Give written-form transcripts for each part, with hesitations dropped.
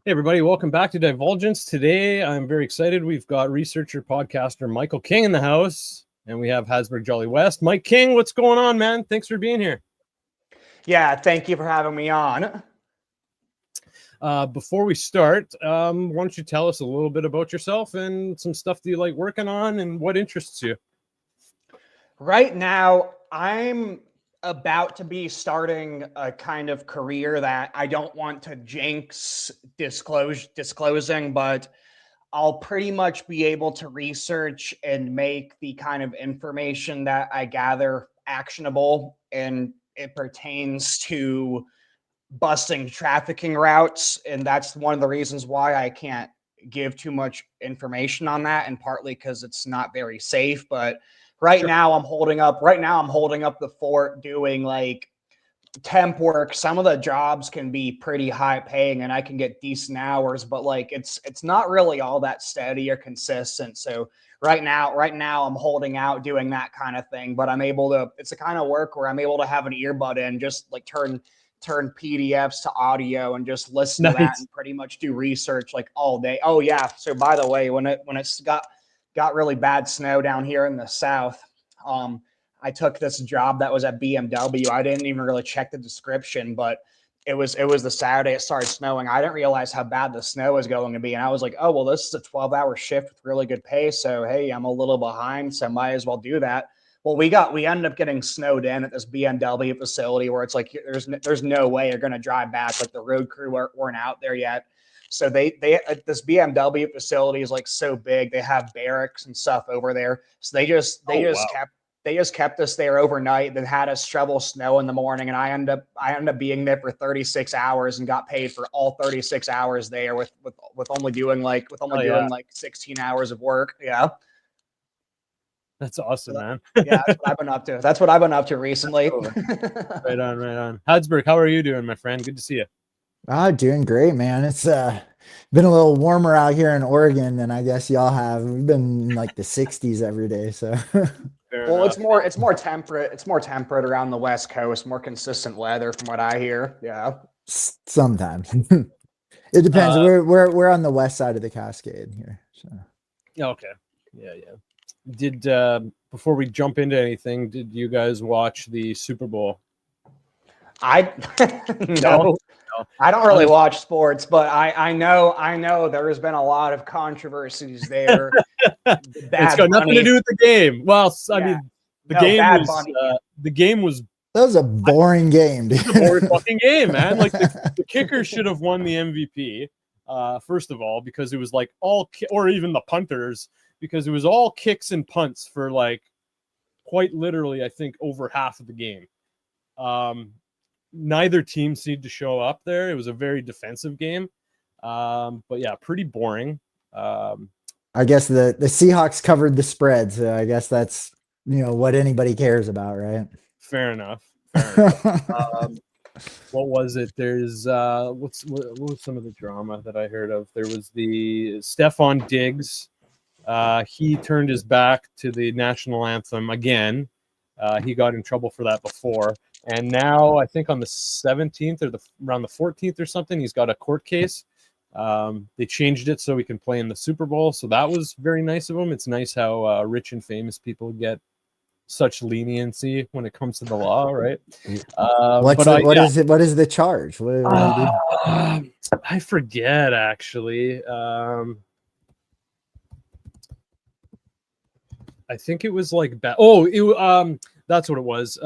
Hey, everybody, welcome back to Divulgence. Today, I'm very excited. We've got researcher, podcaster Michael King in the house, and we have Hasburg Jolly West. Mike King, what's going on, man? Thanks for being here. Yeah, thank you for having me on. Before we start, why don't you tell us a little bit about yourself and some stuff that you like working on and what interests you? Right now, I'm about to be starting a kind of career that I don't want to jinx disclosing, but I'll pretty much be able to research and make the kind of information that I gather actionable, and it pertains to busting trafficking routes. And that's one of the reasons why I can't give too much information on that, and partly because it's not very safe. But right now I'm holding up the fort doing like temp work. Some of the jobs can be pretty high paying and I can get decent hours, but like it's not really all that steady or consistent. So right now I'm holding out doing that kind of thing, but it's a kind of work where I'm able to have an earbud in, just like turn PDFs to audio and just listen to that and pretty much do research like all day. Oh yeah. So by the way, when it's got really bad snow down here in the south, I took this job that was at BMW. I didn't even really check the description, but it was the Saturday it started snowing. I didn't realize how bad the snow was going to be. And I was like, oh, well, this is a 12-hour shift with really good pay. So, hey, I'm a little behind, so might as well do that. Well, we ended up getting snowed in at this BMW facility where it's like there's no way you're going to drive back. Like the road crew weren't out there yet. So they this BMW facility is like so big. They have barracks and stuff over there. So they just kept us there overnight, then had us shovel snow in the morning, and I ended up being there for 36 hours and got paid for all 36 hours there with only doing like 16 hours of work. Yeah. That's awesome, man. Yeah, that's what I've been up to. That's what I've been up to recently. Right on. Hadsburg, how are you doing, my friend? Good to see you. Doing great, man. It's been a little warmer out here in Oregon than I guess y'all have. We've been in like the 60s every day, so well, it's more temperate. It's more temperate around the West Coast, more consistent weather from what I hear. Yeah. Sometimes. It depends. We're on the west side of the Cascade here. So okay. Yeah. Did before we jump into anything, did you guys watch the Super Bowl? No. I don't really watch sports, but I know there has been a lot of controversies there. It's got nothing to do with the game. Well, I mean, the game was that was a boring game, dude. It was a boring fucking game, man. Like the kicker should have won the MVP, first of all, because it was like or even the punters, because it was all kicks and punts for like quite literally, I think, over half of the game. Neither team seemed to show up there. It was a very defensive game. But yeah, pretty boring. I guess the Seahawks covered the spread, so I guess that's what anybody cares about, right? Fair enough. What was it? There's what was some of the drama that I heard of? There was the Stephon Diggs. He turned his back to the national anthem again. He got in trouble for that before. And now I think on the 17th or around the 14th or something, he's got a court case. They changed it so he can play in the Super Bowl. So that was very nice of him. It's nice how rich and famous people get such leniency when it comes to the law, right? What is it? What is the charge? What I forget actually. I think it was like that's what it was.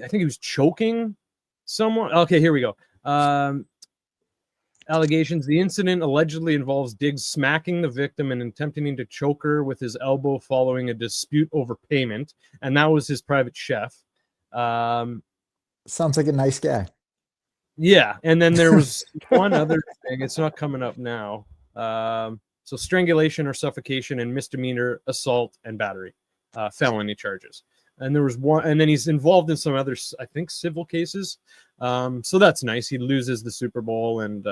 I think he was choking someone. Okay, here we go. Allegations. The incident allegedly involves Diggs smacking the victim and attempting to choke her with his elbow following a dispute over payment. And that was his private chef. Sounds like a nice guy. Yeah. And then there was one other thing. It's not coming up now. So strangulation or suffocation and misdemeanor assault and battery, felony charges. And there was one, and then he's involved in some other, I think, civil cases. So that's nice. He loses the Super Bowl and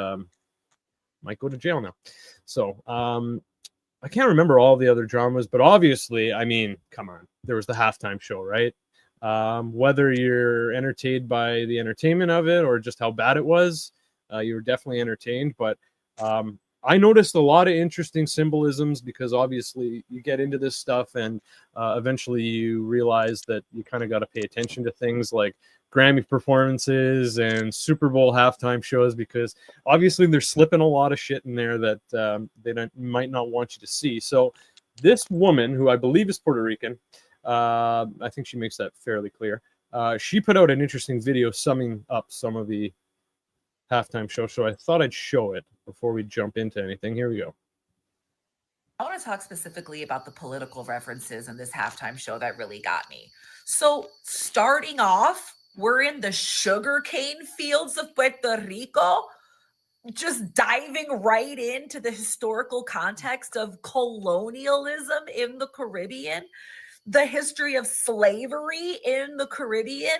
might go to jail now. So I can't remember all the other dramas, but obviously, I mean, come on. There was the halftime show, right? Whether you're entertained by the entertainment of it or just how bad it was, you were definitely entertained. But I noticed a lot of interesting symbolisms because obviously you get into this stuff and eventually you realize that you kind of got to pay attention to things like Grammy performances and Super Bowl halftime shows, because obviously they're slipping a lot of shit in there that they might not want you to see. So this woman, who I believe is Puerto Rican, I think she makes that fairly clear. She put out an interesting video summing up some of the halftime show, so I thought I'd show it before we jump into anything. Here we go. I want to talk specifically about the political references in this halftime show that really got me. So starting off, we're in the sugarcane fields of Puerto Rico, just diving right into the historical context of colonialism in the Caribbean, the history of slavery in the Caribbean,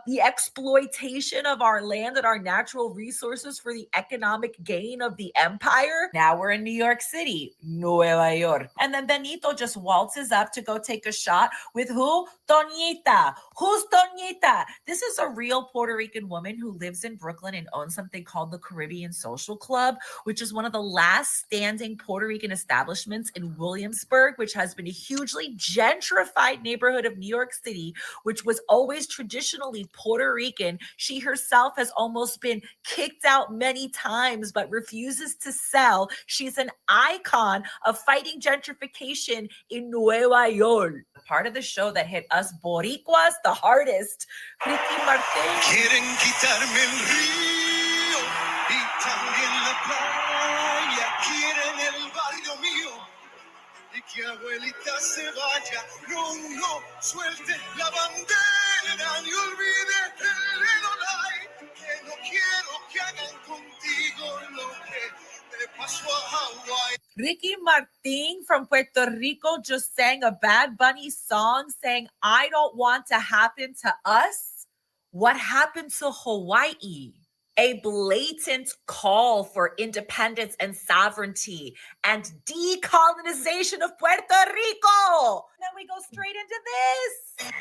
the exploitation of our land and our natural resources for the economic gain of the empire. Now we're in New York City, Nueva York. And then Benito just waltzes up to go take a shot with who? Toñita. Who's Toñita? This is a real Puerto Rican woman who lives in Brooklyn and owns something called the Caribbean Social Club, which is one of the last standing Puerto Rican establishments in Williamsburg, which has been a hugely gentrified neighborhood of New York City, which was always traditionally Puerto Rican. She herself has almost been kicked out many times, but refuses to sell. She's an icon of fighting gentrification in Nueva York. Part of the show that hit us Boricuas the hardest, Ricky Martin. Quieren quitarme el río y también la playa, quieren el barrio mío. Y que abuelita se vaya, no suelte la bandera, ni olvide el Lenolay, que no quiero que hagan contigo lo que le pasó a Hawái. Ricky Martin from Puerto Rico just sang a Bad Bunny song saying, I don't want to happen to us what happened to Hawaii. A blatant call for independence and sovereignty and decolonization of Puerto Rico. Then we go straight into this.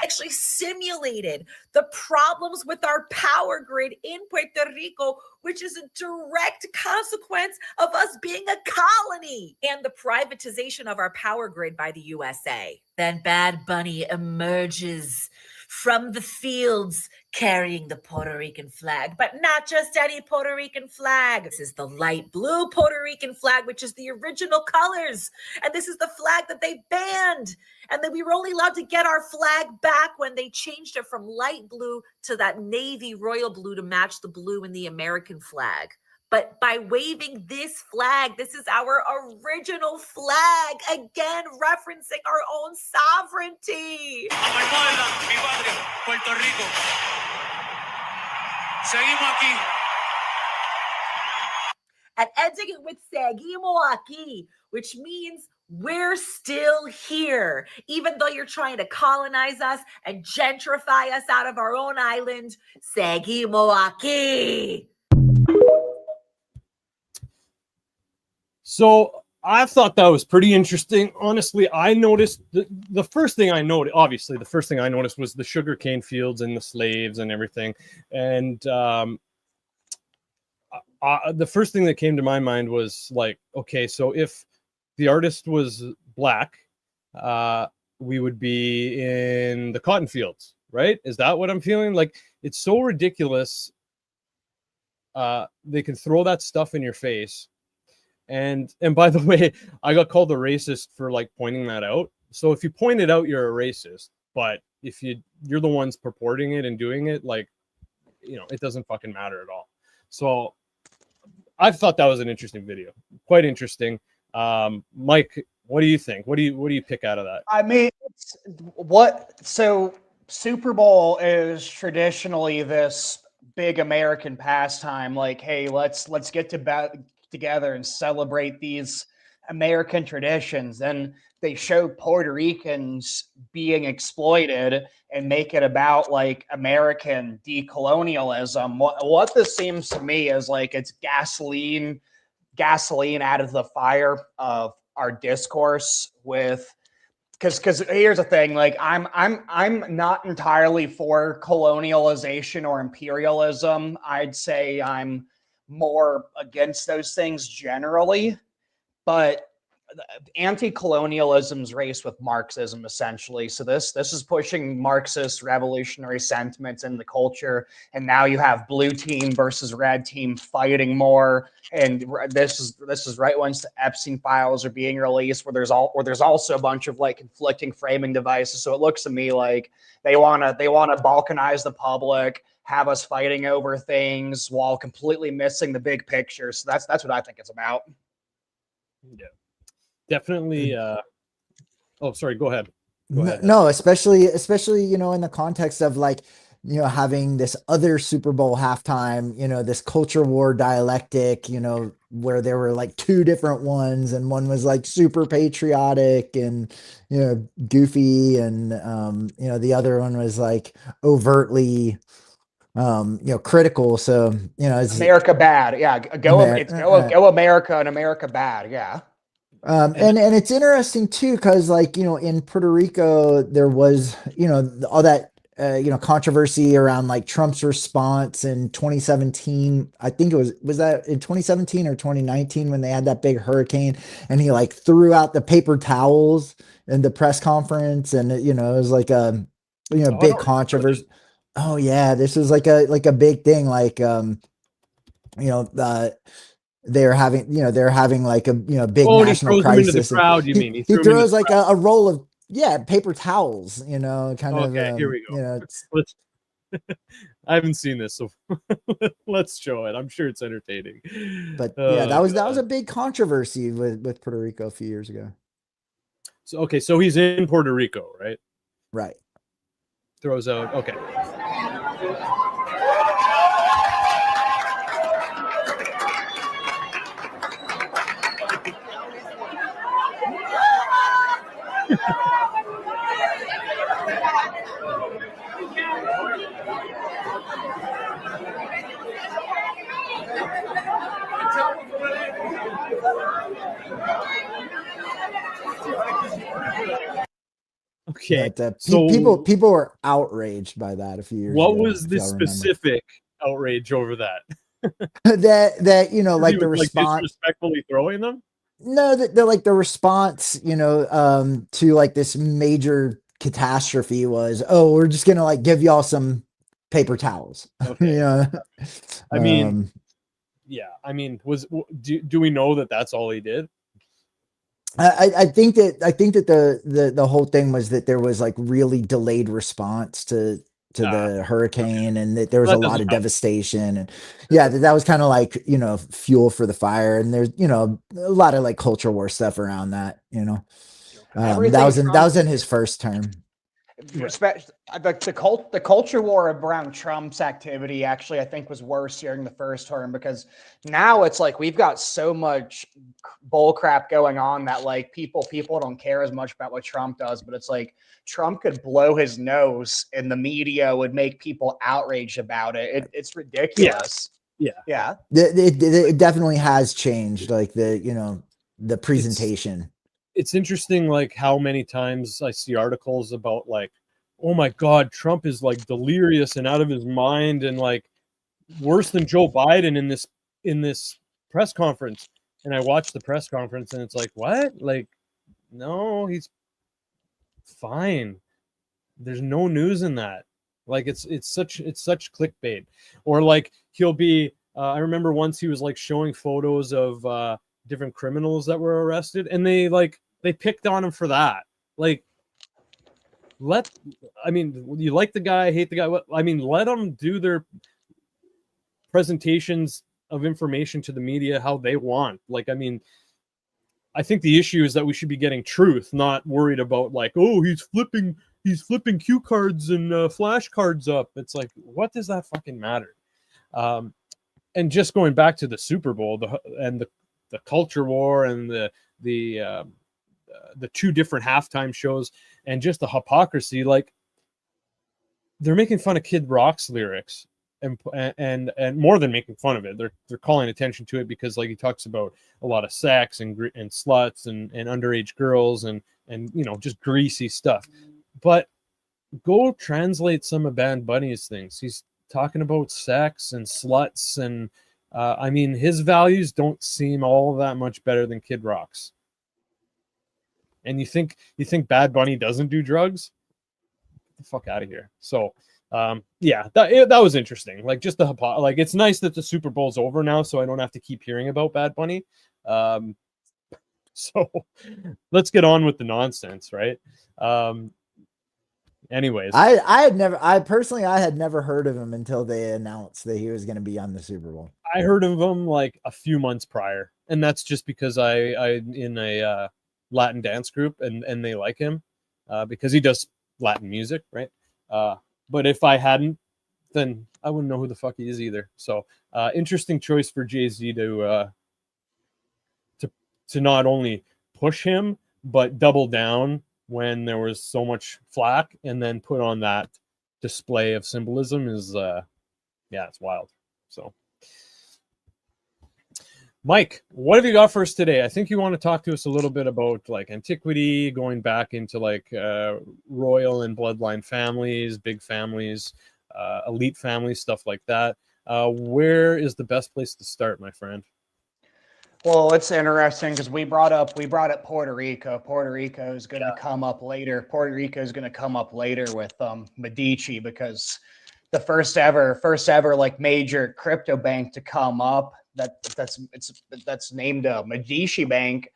Actually simulated the problems with our power grid in Puerto Rico, which is a direct consequence of us being a colony, and the privatization of our power grid by the USA. Then Bad Bunny emerges from the fields carrying the Puerto Rican flag, but not just any Puerto Rican flag. This is the light blue Puerto Rican flag, which is the original colors. And this is the flag that they banned. And then we were only allowed to get our flag back when they changed it from light blue to that navy royal blue to match the blue in the American flag. But by waving this flag, this is our original flag, again referencing our own sovereignty. Mi patria, Puerto Rico. Seguimos aquí. And ending it with Seguimos aquí, which means we're still here. Even though you're trying to colonize us and gentrify us out of our own island, Seguimos aquí. So I thought that was pretty interesting. Honestly, I noticed the first thing I noticed, obviously, the first thing I noticed was the sugarcane fields and the slaves and everything. And the first thing that came to my mind was like, okay, so if the artist was black, we would be in the cotton fields, right? Is that what I'm feeling? Like, it's so ridiculous. They can throw that stuff in your face. And by the way, I got called a racist for like pointing that out. So if you point it out, you're a racist. But if you're the ones purporting it and doing it, like, you know, it doesn't fucking matter at all. So I thought that was an interesting video, quite interesting. Mike, what do you think? What do you pick out of that? I mean, so Super Bowl is traditionally this big American pastime. Like, hey, let's get together and celebrate these American traditions. And they show Puerto Ricans being exploited and make it about like American decolonialism. What this seems to me is like it's gasoline out of the fire of our discourse with because here's the thing, like I'm not entirely for colonialization or imperialism. I'd say I'm more against those things generally, but anti-colonialism's race with Marxism essentially. So this is pushing Marxist revolutionary sentiments in the culture, and now you have blue team versus red team fighting more. And this is right once the Epstein files are being released, where there's also a bunch of like conflicting framing devices. So it looks to me like they wanna balkanize the public, have us fighting over things while completely missing the big picture. So that's what I think it's about. Yeah. Definitely. Oh, sorry. Go ahead. No, especially in the context of like having this other Super Bowl halftime, this culture war dialectic, where there were like two different ones, and one was like super patriotic and goofy, and the other one was like overtly critical. So it's America bad, yeah. Go America and America bad, yeah. And it's interesting too, because like in Puerto Rico there was all that controversy around like Trump's response in 2017. I think was that in 2017 or 2019 when they had that big hurricane, and he like threw out the paper towels in the press conference, and it was like a big controversy. Oh yeah, this was like a big thing, like they're having like a big national crisis. Into the crowd, you mean? He throws like a roll of paper towels, kind of. Here we go. Let's I haven't seen this, so let's show it. I'm sure it's entertaining. But that was a big controversy with Puerto Rico a few years ago. So he's in Puerto Rico, right? Right. Throws out. Okay. Okay. But, so people were outraged by that a few years ago. What was the specific outrage over that? that like the response, disrespectfully throwing them? No, the like the response, to like this major catastrophe was, oh, we're just gonna like give y'all some paper towels. Okay. I mean, do we know that that's all he did? I think that the whole thing was that there was like really delayed response to the hurricane, and that there was a lot of devastation, and that was kind of like fuel for the fire, and there's a lot of like culture war stuff around that. That was in his first term. The culture war around Trump's activity actually I think was worse during the first term, because now it's like we've got so much bull crap going on that like people don't care as much about what Trump does, but it's like Trump could blow his nose and the media would make people outraged about it. It's ridiculous. Yeah. It definitely has changed, like the presentation. It's interesting, like how many times I see articles about like, oh my God, Trump is like delirious and out of his mind and like worse than Joe Biden in this press conference. And I watch the press conference and it's like, what? Like, no, he's fine. There's no news in that. Like it's such clickbait. Or like he'll be. I remember once he was like showing photos of different criminals that were arrested, and they picked on him for that. Like, you like the guy, hate the guy. Let them do their presentations of information to the media how they want. Like, I think the issue is that we should be getting truth, not worried about like, oh, he's flipping cue cards and flashcards up. It's like, what does that fucking matter? And just going back to the Super Bowl, the culture war and the two different halftime shows, and just the hypocrisy. Like, they're making fun of Kid Rock's lyrics, and more than making fun of it, they're calling attention to it, because like he talks about a lot of sex and sluts and underage girls and just greasy stuff. But go translate some of Bad Bunny's things. He's talking about sex and sluts, and I mean, his values don't seem all that much better than Kid Rock's. And you think Bad Bunny doesn't do drugs? Get the fuck out of here. So yeah, that was interesting. Like, just like, it's nice that the Super Bowl's over now, so I don't have to keep hearing about Bad Bunny. So let's get on with the nonsense, right? Anyways, I personally had never heard of him until they announced that he was going to be on the Super Bowl. I heard of him like a few months prior, and that's just because I in a Latin dance group, and they like him because he does Latin music, right? But if I hadn't, then I wouldn't know who the fuck he is either. So interesting choice for Jay-Z to not only push him but double down when there was so much flack, and then put on that display of symbolism is it's wild. So Mike, what have you got for us today? I think you want to talk to us a little bit about like antiquity, going back into like royal and bloodline families, big families, elite families, stuff like that. Where is the best place to start, my friend? Well, it's interesting because we brought up Puerto Rico. Puerto Rico is going to come up later. Puerto Rico is going to come up later with Medici, because the first ever like major crypto bank to come up that's named a Medici Bank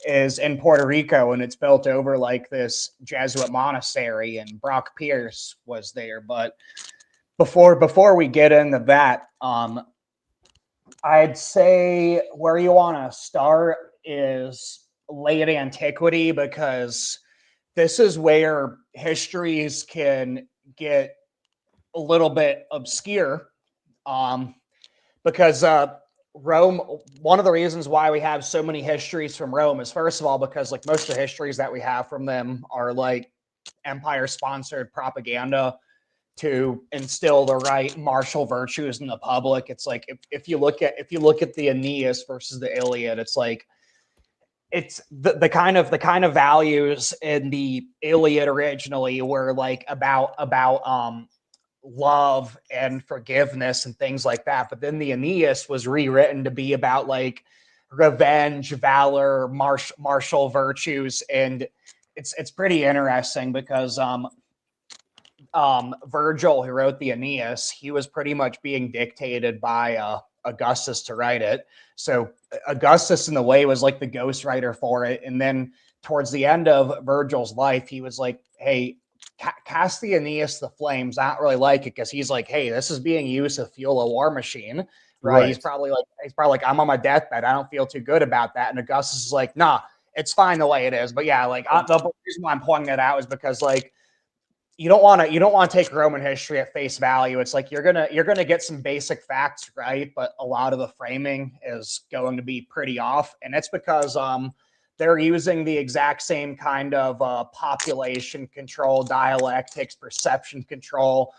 is in Puerto Rico, and it's built over like this Jesuit monastery, and Brock Pierce was there. But before we get into that, I'd say where you want to start is late antiquity, because this is where histories can get a little bit obscure. Because Rome, one of the reasons why we have so many histories from Rome is, first of all, because like most of the histories that we have from them are like empire-sponsored propaganda to instill the right martial virtues in the public. It's like if you look at the Aeneas versus the Iliad, it's like it's the kind of values in the Iliad originally were like about love and forgiveness and things like that. But then the Aeneas was rewritten to be about like revenge, valor, martial virtues, and it's pretty interesting because Virgil, who wrote the Aeneas, he was pretty much being dictated by Augustus to write it. So Augustus, in a way, was like the ghostwriter for it. And then towards the end of Virgil's life, he was like, hey, cast the Aeneas to the flames. I don't really like it, because he's like, hey, this is being used to fuel a war machine, right? He's probably like, I'm on my deathbed. I don't feel too good about that. And Augustus is like, nah, it's fine the way it is. But yeah, like the reason why I'm pointing that out is because like you don't want to take Roman history at face value. It's like you're gonna get some basic facts right, but a lot of the framing is going to be pretty off, and it's because they're using the exact same kind of population control, dialectics, perception control,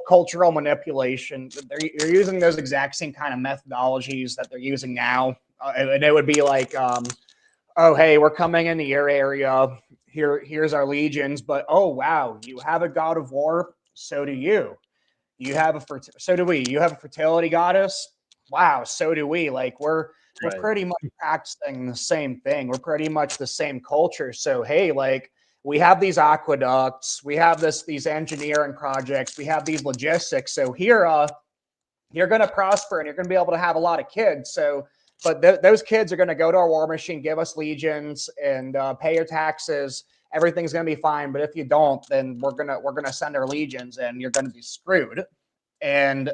cultural manipulation. You're using those exact same kind of methodologies that they're using now, and it would be like, oh, hey, we're coming into your area. Here's our legions, but oh wow, you have a god of war. So do you. So do we. You have a fertility goddess. Wow, so do we. Like we're pretty much practicing the same thing. We're pretty much the same culture. So hey, like we have these aqueducts, we have these engineering projects, we have these logistics. So here, you're going to prosper and you're going to be able to have a lot of kids. So, but those kids are going to go to our war machine, give us legions, and pay your taxes. Everything's going to be fine. But if you don't, then we're gonna send our legions, and you're going to be screwed. And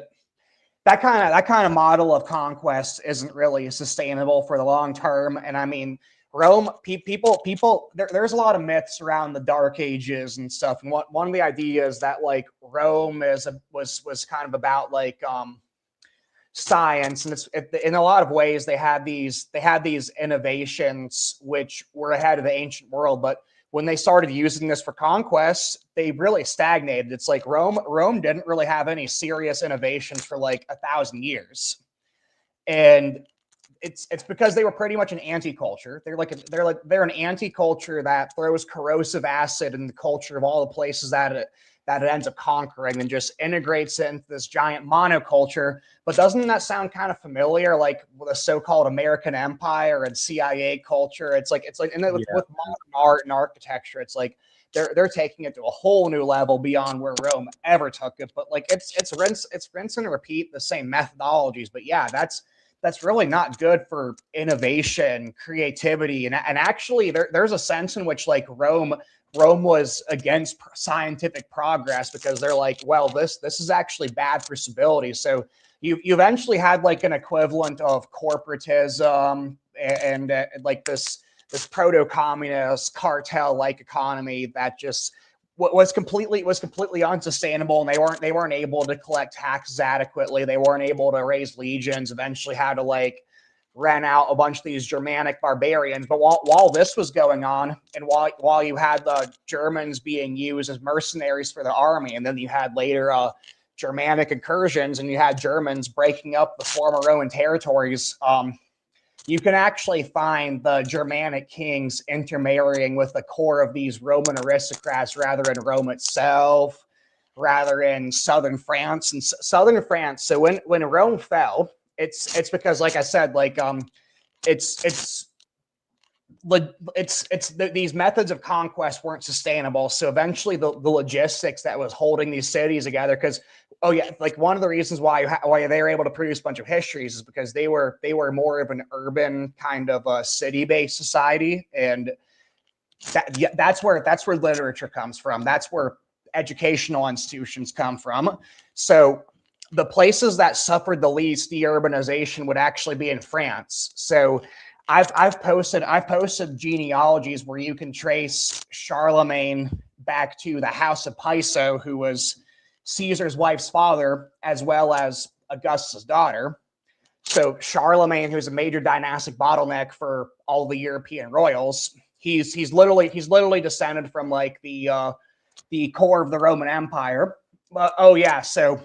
that kind of model of conquest isn't really sustainable for the long term. And I mean, Rome, people, there's a lot of myths around the Dark Ages and stuff. And one of the ideas that like Rome was kind of about like science, and it's in a lot of ways they had these innovations which were ahead of the ancient world. But when they started using this for conquest, they really stagnated. It's like Rome didn't really have any serious innovations for like 1,000 years. And it's because they were pretty much an anti-culture. They're an anti-culture that throws corrosive acid in the culture of all the places that it ends up conquering and just integrates it into this giant monoculture. But doesn't that sound kind of familiar, like with the so-called American Empire and CIA culture? It's like, and then with modern art and architecture, it's like they're taking it to a whole new level beyond where Rome ever took it. But like it's rinse and repeat the same methodologies. But yeah, that's really not good for innovation, creativity, and actually there's a sense in which like Rome was against scientific progress because they're like, well, this is actually bad for stability. So you eventually had like an equivalent of corporatism and like this proto-communist cartel-like economy that just was completely unsustainable, and they weren't able to collect taxes adequately. They weren't able to raise legions. Eventually, had to like rent out a bunch of these Germanic barbarians. But while this was going on, and while you had the Germans being used as mercenaries for the army, and then you had later Germanic incursions, and you had Germans breaking up the former Roman territories. You can actually find the Germanic kings intermarrying with the core of these Roman aristocrats, rather in Rome itself, rather in southern France. And southern France, so when Rome fell, it's because, like I said, like these methods of conquest weren't sustainable. So eventually the logistics that was holding these cities together, because like one of the reasons why they were able to produce a bunch of histories is because they were more of an urban kind of a city-based society, and that's where literature comes from. That's where educational institutions come from. So the places that suffered the least deurbanization would actually be in France. So I've posted genealogies where you can trace Charlemagne back to the House of Piso, who was Caesar's wife's father, as well as Augustus' daughter. So Charlemagne, who's a major dynastic bottleneck for all the European royals, he's literally descended from like the core of the Roman Empire. So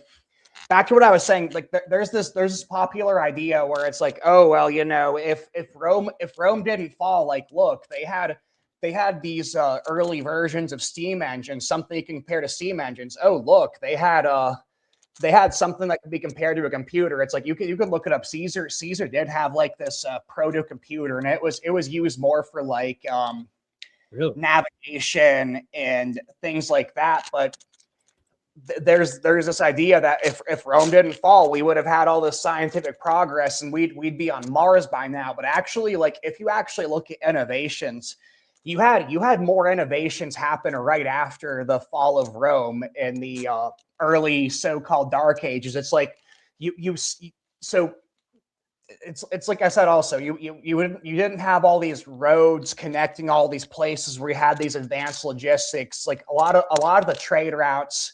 back to what I was saying, like there's this popular idea where it's like, oh well, you know, if Rome didn't fall, like look, they had these early versions of steam engines, something you can compare to steam engines. Oh look, they had something that could be compared to a computer. It's like you could look it up. Caesar did have like this proto computer, and it was used more for like really? navigation and things like that. But there's this idea that if Rome didn't fall, we would have had all this scientific progress and we'd be on Mars by now. But actually, like if you actually look at innovations, you had more innovations happen right after the fall of Rome in the early so-called Dark Ages. It's like so it's like I said, also you didn't have all these roads connecting all these places where you had these advanced logistics. Like a lot of the trade routes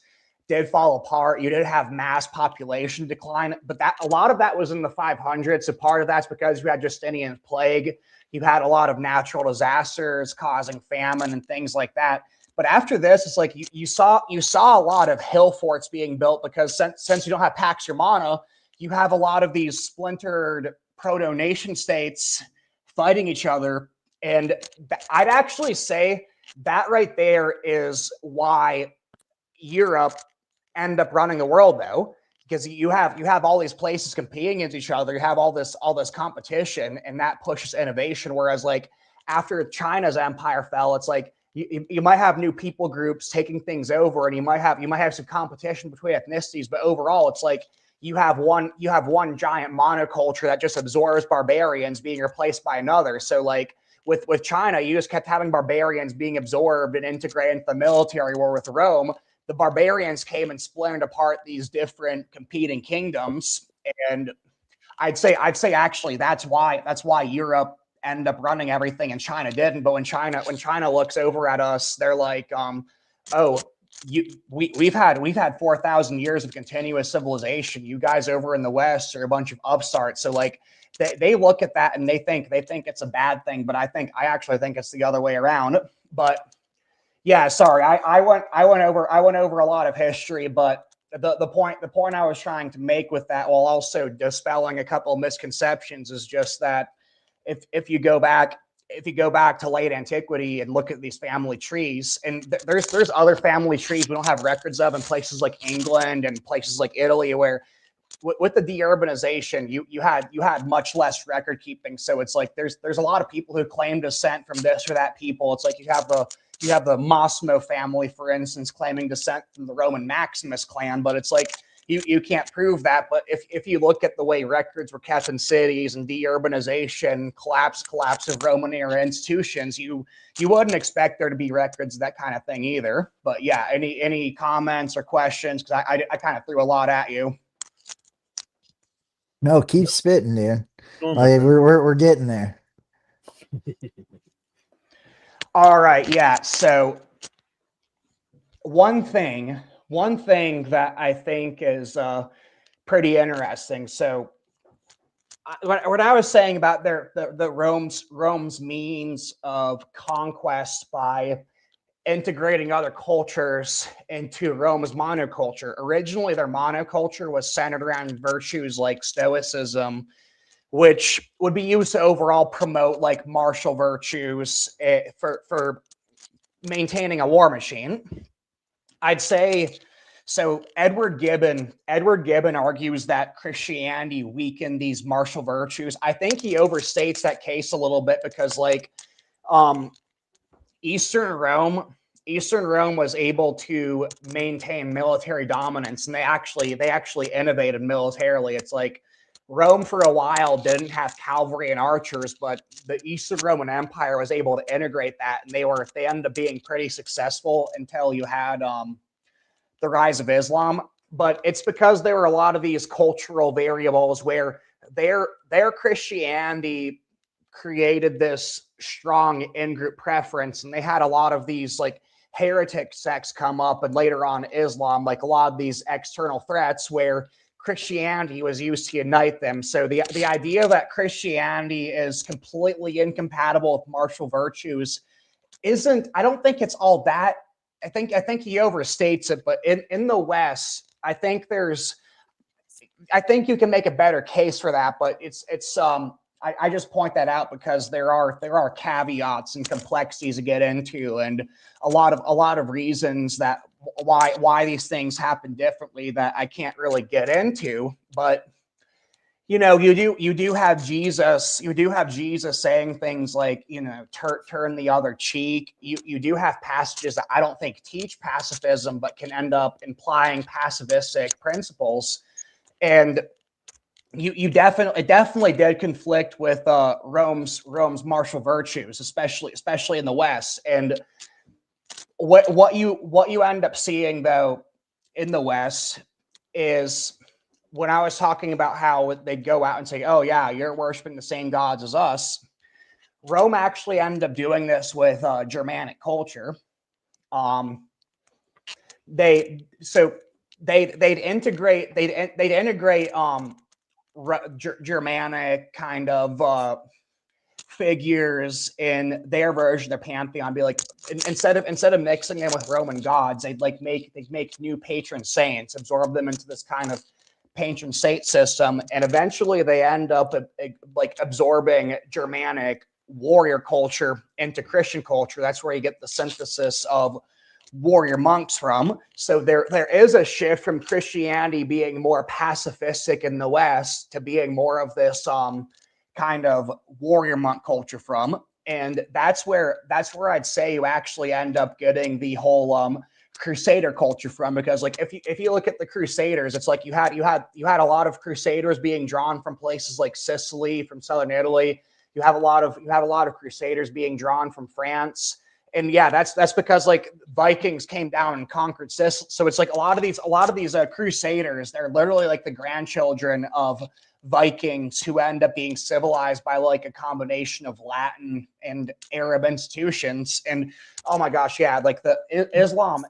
did fall apart. You did have mass population decline, but a lot of that was in the 500s. So part of that's because you had Justinian's plague. You had a lot of natural disasters causing famine and things like that. But after this, it's like you saw a lot of hill forts being built because since you don't have Pax Romana, you have a lot of these splintered proto-nation states fighting each other. And I'd actually say that right there is why Europe end up running the world, though, because you have all these places competing against each other. You have all this competition, and that pushes innovation. Whereas like after China's empire fell, it's like you might have new people groups taking things over, and you might have some competition between ethnicities, but overall it's like you have one giant monoculture that just absorbs barbarians being replaced by another. So like with China, you just kept having barbarians being absorbed and integrated into the military. Where with Rome, the barbarians came and splintered apart these different competing kingdoms. And I'd say actually that's why Europe ended up running everything and China didn't. But when China looks over at us, they're like, we've had 4,000 years of continuous civilization. You guys over in the West are a bunch of upstarts. So like they look at that and they think it's a bad thing. But I actually think it's the other way around. But Yeah, sorry. I went over a lot of history, but the point I was trying to make with that, while also dispelling a couple of misconceptions, is just that if you go back to late antiquity and look at these family trees, and there's other family trees we don't have records of in places like England and places like Italy, where with the deurbanization, you had much less record keeping. So it's like there's a lot of people who claim descent from this or that people. It's like you have the Massimo family, for instance, claiming descent from the Roman Maximus clan, but it's like you can't prove that. But if you look at the way records were kept in cities and deurbanization, collapse of Roman era institutions, you wouldn't expect there to be records of that kind of thing either. But yeah, any comments or questions? Because I kind of threw a lot at you. No, keep spitting, dude. Oh, my Like friend. we're getting there. All right, yeah. So one thing that I think is pretty interesting. So what I was saying about the Rome's means of conquest by integrating other cultures into Rome's monoculture. Originally, their monoculture was centered around virtues like Stoicism, which would be used to overall promote like martial virtues for maintaining a war machine. I'd say so. Edward Gibbon argues that Christianity weakened these martial virtues. I think he overstates that case a little bit because like um, Eastern Rome was able to maintain military dominance, and they actually innovated militarily. It's like Rome for a while didn't have cavalry and archers, but the Eastern Roman Empire was able to integrate that, and they ended up being pretty successful until you had the rise of Islam. But it's because there were a lot of these cultural variables where their Christianity created this strong in-group preference, and they had a lot of these like heretic sects come up, and later on Islam, like a lot of these external threats where Christianity was used to unite them. So the idea that Christianity is completely incompatible with martial virtues isn't, I don't think it's all that. I think he overstates it, but in the West, I think you can make a better case for that, but I just point that out because there are caveats and complexities to get into, and a lot of reasons that why these things happen differently that I can't really get into. But you know, you do have Jesus saying things like, you know, turn the other cheek. You do have passages that I don't think teach pacifism, but can end up implying pacifistic principles. And you definitely did conflict with Rome's martial virtues, especially in the West. And what you end up seeing though in the West is, when I was talking about how they'd go out and say, "Oh yeah, you're worshiping the same gods as us," Rome actually ended up doing this with Germanic culture. They'd integrate Germanic kind of figures in their version of pantheon. Be like, instead of mixing them with Roman gods, they'd make new patron saints, absorb them into this kind of patron saint system, and eventually they end up like absorbing Germanic warrior culture into Christian culture. That's where you get the synthesis of warrior monks from. So there is a shift from Christianity being more pacifistic in the West to being more of this kind of warrior monk culture from. And that's where I'd say you actually end up getting the whole Crusader culture from, because like if you look at the Crusaders, it's like you had a lot of Crusaders being drawn from places like Sicily, from southern Italy. You have a lot of Crusaders being drawn from France. And yeah, that's because like Vikings came down and conquered Sicily. So it's like a lot of these Crusaders, they're literally like the grandchildren of Vikings who end up being civilized by like a combination of Latin and Arab institutions. And oh my gosh, yeah, like the Islam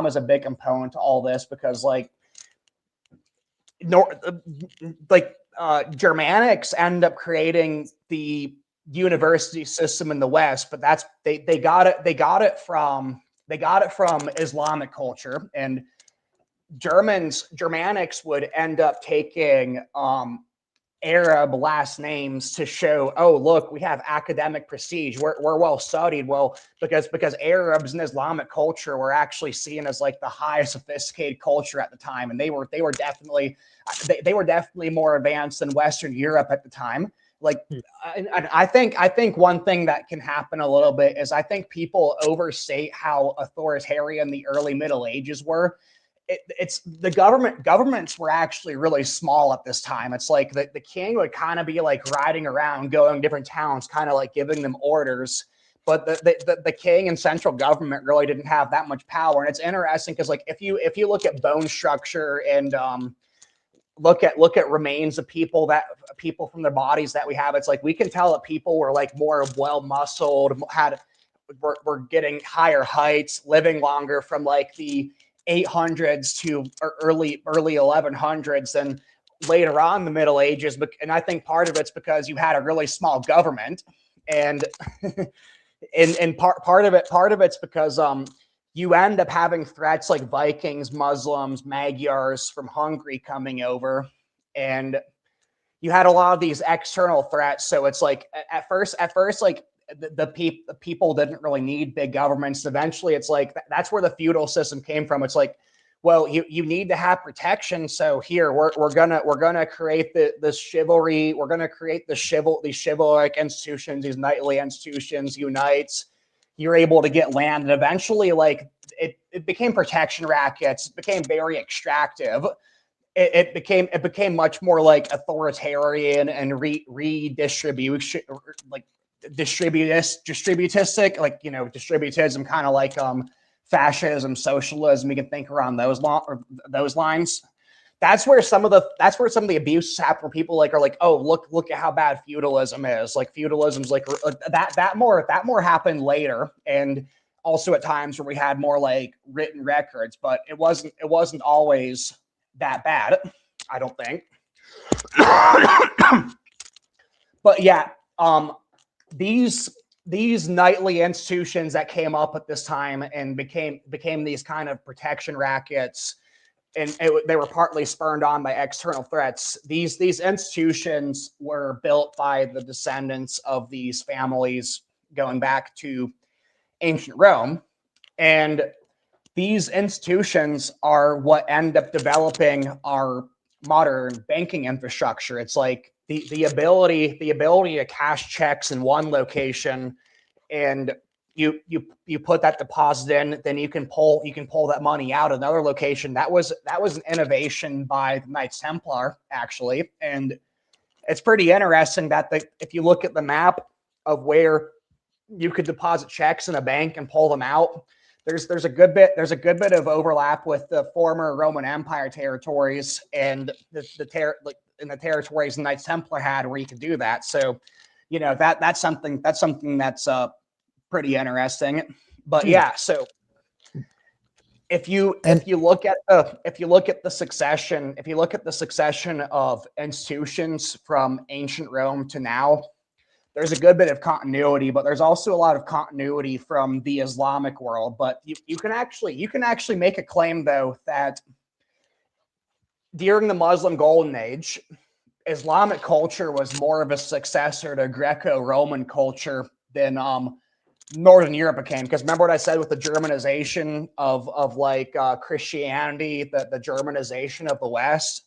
is a big component to all this, because like Germanics end up creating the university system in the West, but they got it from they got it from Islamic culture, and Germanics would end up taking Arab last names to show, oh, look, we have academic prestige. We're well studied. Well, because Arabs and Islamic culture were actually seen as like the highest sophisticated culture at the time, and they were definitely more advanced than Western Europe at the time. Like, and I think one thing that can happen a little bit is I think people overstate how authoritarian the early Middle Ages were. It's the governments were actually really small at this time. It's like the king would kind of be like riding around, going to different towns, kind of like giving them orders. But the king and central government really didn't have that much power. And it's interesting because like if you look at bone structure and look at remains of people from their bodies that we have, it's like we can tell that people were like more well muscled, were getting higher heights, living longer from like the 800s to early 1100s than later on in the Middle Ages. And I think part of it's because you had a really small government, and and part of it's because you end up having threats like Vikings, Muslims, Magyars from Hungary coming over, and you had a lot of these external threats. So it's like at first like the people didn't really need big governments. Eventually, it's like that's where the feudal system came from. It's like, well, you need to have protection. So here we're gonna create the chivalry. We're gonna create these chivalric institutions, these knightly institutions, unites. You're able to get land, and eventually, like it became protection rackets. It became very extractive. It became much more like authoritarian and redistribution, like distributistic, like, you know, distributism, kind of like fascism, socialism. You can think around those lines. That's where some of the abuse happen, where people like are like, oh, look at how bad feudalism is. Like feudalism's like that more happened later, and also at times where we had more like written records, but it wasn't always that bad, I don't think. But yeah, these knightly institutions that came up at this time and became these kind of protection rackets, and they were partly spurred on by external threats. These institutions were built by the descendants of these families going back to ancient Rome, and these institutions are what end up developing our modern banking infrastructure. It's like the ability to cash checks in one location, and you put that deposit in, then you can pull that money out of another location. That was an innovation by the Knights Templar, actually. And it's pretty interesting that if you look at the map of where you could deposit checks in a bank and pull them out, there's a good bit of overlap with the former Roman Empire territories and the territories the Knights Templar had, where you could do that. So, you know, that's something that's pretty interesting. But yeah, so if you look at the succession of institutions from ancient Rome to now, there's a good bit of continuity, but there's also a lot of continuity from the Islamic world. But you can actually make a claim, though, that during the Muslim Golden Age, Islamic culture was more of a successor to Greco-Roman culture than Northern Europe became. Because remember what I said with the Germanization of like Christianity, the Germanization of the West.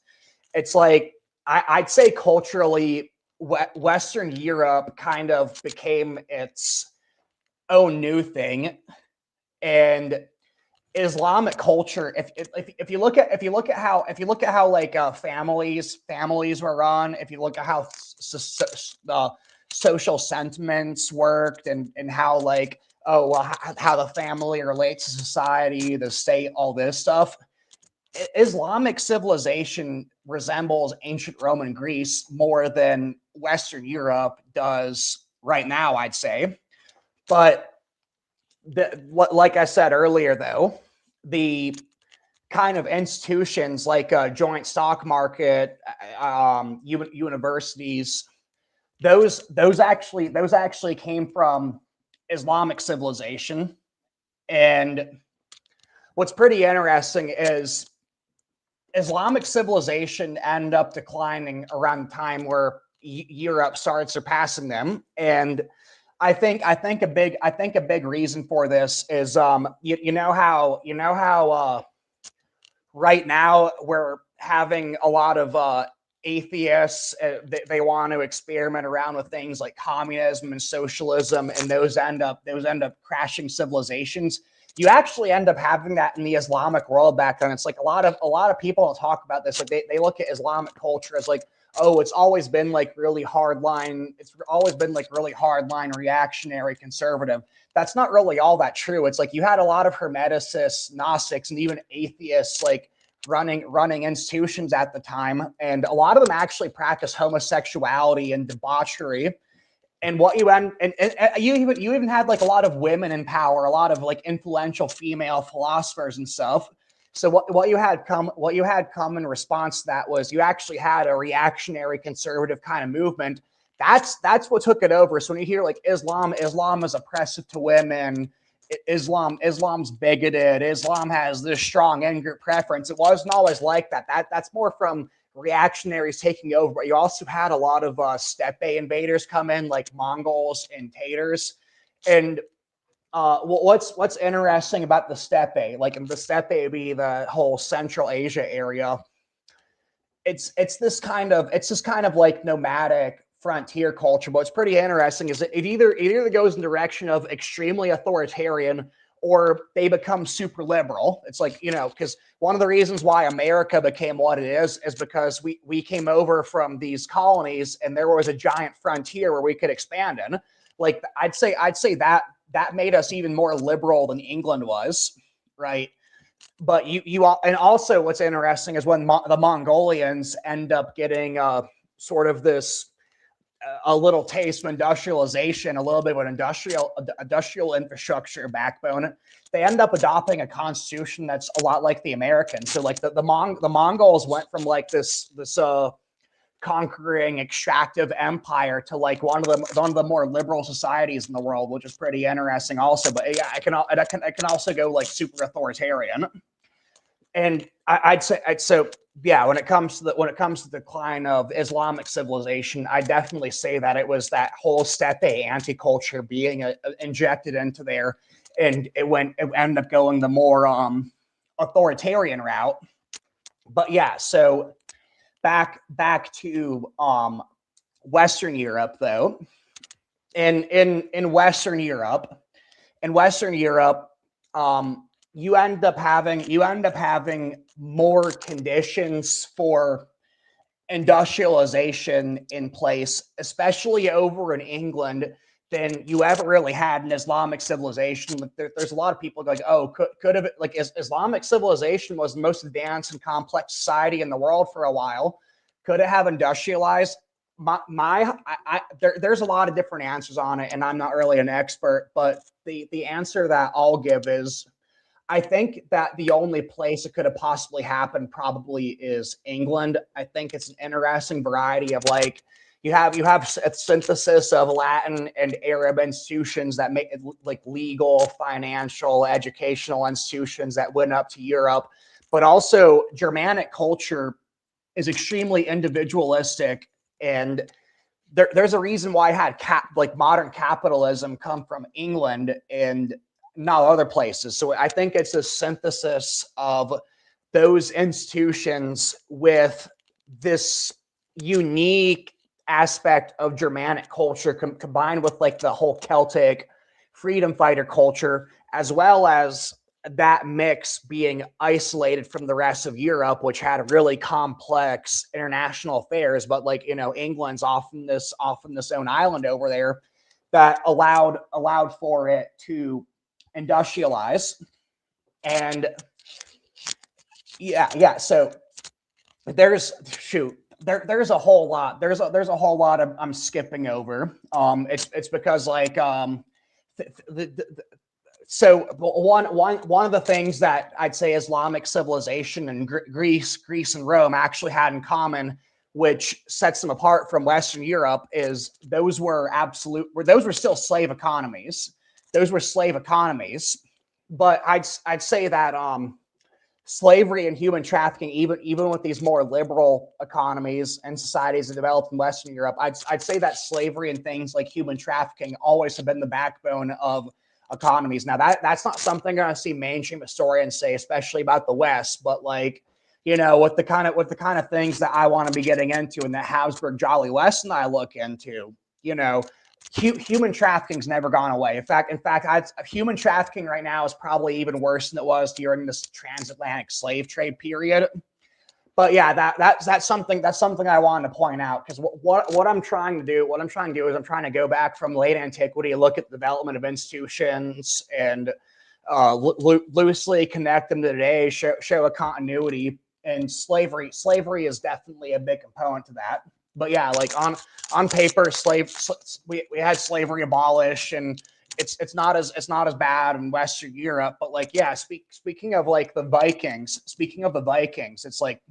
It's like I'd say culturally, Western Europe kind of became its own new thing, and Islamic culture. If you look at how like families were run, if you look at how social sentiments worked, and how like how the family relates to society, the state, all this stuff. Islamic civilization resembles ancient Roman Greece more than Western Europe does right now, I'd say. But like I said earlier, though, the kind of institutions like a joint stock market, universities, those actually came from Islamic civilization. And what's pretty interesting is Islamic civilization ended up declining around the time where Europe started surpassing them. And I think a big reason for this is you know how right now we're having a lot of atheists. They want to experiment around with things like communism and socialism, and those end up crashing civilizations. You actually end up having that in the Islamic world back then. It's like a lot of people don't talk about this. Like they look at Islamic culture as like, oh, it's always been like really hardline. It's always been like really hardline, reactionary, conservative. That's not really all that true. It's like you had a lot of Hermeticists, Gnostics, and even atheists like running institutions at the time, and a lot of them actually practice homosexuality and debauchery. And what you and you even had like a lot of women in power, a lot of like influential female philosophers and stuff. So what you had come in response to that was you actually had a reactionary conservative kind of movement. That's what took it over. So when you hear like Islam is oppressive to women, Islam's bigoted, Islam has this strong in-group preference, it wasn't always like that. That's more from reactionaries taking over. But you also had a lot of steppe invaders come in, like Mongols and Tatars. And what's interesting about the steppe, like the steppe would be the whole Central Asia area. It's this kind of like nomadic frontier culture. But what's pretty interesting is that it either goes in the direction of extremely authoritarian or they become super liberal. It's like, because one of the reasons why America became what it is because we came over from these colonies and there was a giant frontier where we could expand in. Like I'd say that made us even more liberal than England was, right? But and also what's interesting is when the Mongolians end up getting sort of this a little taste of industrialization, a little bit of an industrial infrastructure backbone, they end up adopting a constitution that's a lot like the American. So like the Mongols went from like this conquering extractive empire to like one of the more liberal societies in the world, which is pretty interesting also. But yeah, I can also go like super authoritarian. And I'd say yeah, when it comes to the decline of Islamic civilization, I definitely say that it was that whole steppe anti-culture being injected into there, and it ended up going the more authoritarian route. But yeah, so back to Western Europe though. In Western Europe, you end up having more conditions for industrialization in place, especially over in England, than you ever really had in Islamic civilization. There's a lot of people going, oh, could have, like, Islamic civilization was the most advanced and complex society in the world for a while. Could it have industrialized? There's a lot of different answers on it, and I'm not really an expert, but the answer that I'll give is, I think that the only place it could have possibly happened probably is England. I think it's an interesting variety of like, you have a synthesis of Latin and Arab institutions that make it like legal, financial, educational institutions that went up to Europe, but also Germanic culture is extremely individualistic, and there's a reason why I had modern capitalism come from England and not other places. So I think it's a synthesis of those institutions with this unique aspect of Germanic culture combined with like the whole Celtic freedom fighter culture, as well as that mix being isolated from the rest of Europe, which had really complex international affairs. But like, England's often this own island over there that allowed for it to industrialize. And yeah, so there's a whole lot of I'm skipping over. It's because like so one of the things that I'd say Islamic civilization and Greece and Rome actually had in common, which sets them apart from Western Europe, is those were still slave economies. Those were slave economies. but I'd say that slavery and human trafficking, even with these more liberal economies and societies that developed in Western Europe, I'd say that slavery and things like human trafficking always have been the backbone of economies. Now that's not something I'm gonna see mainstream historians say, especially about the West, but like, you know, with the kind of things that I want to be getting into and that Habsburg Jolly West and I look into, you know, human trafficking's never gone away. In fact, human trafficking right now is probably even worse than it was during this transatlantic slave trade period. But yeah, that's something I wanted to point out, because what I'm trying to do is I'm trying to go back from late antiquity, look at the development of institutions, and loosely connect them to today, show a continuity. And slavery is definitely a big component to that. But yeah, like on paper, we had slavery abolished, and it's not as bad in Western Europe. But like, yeah, speaking of like the Vikings, it's like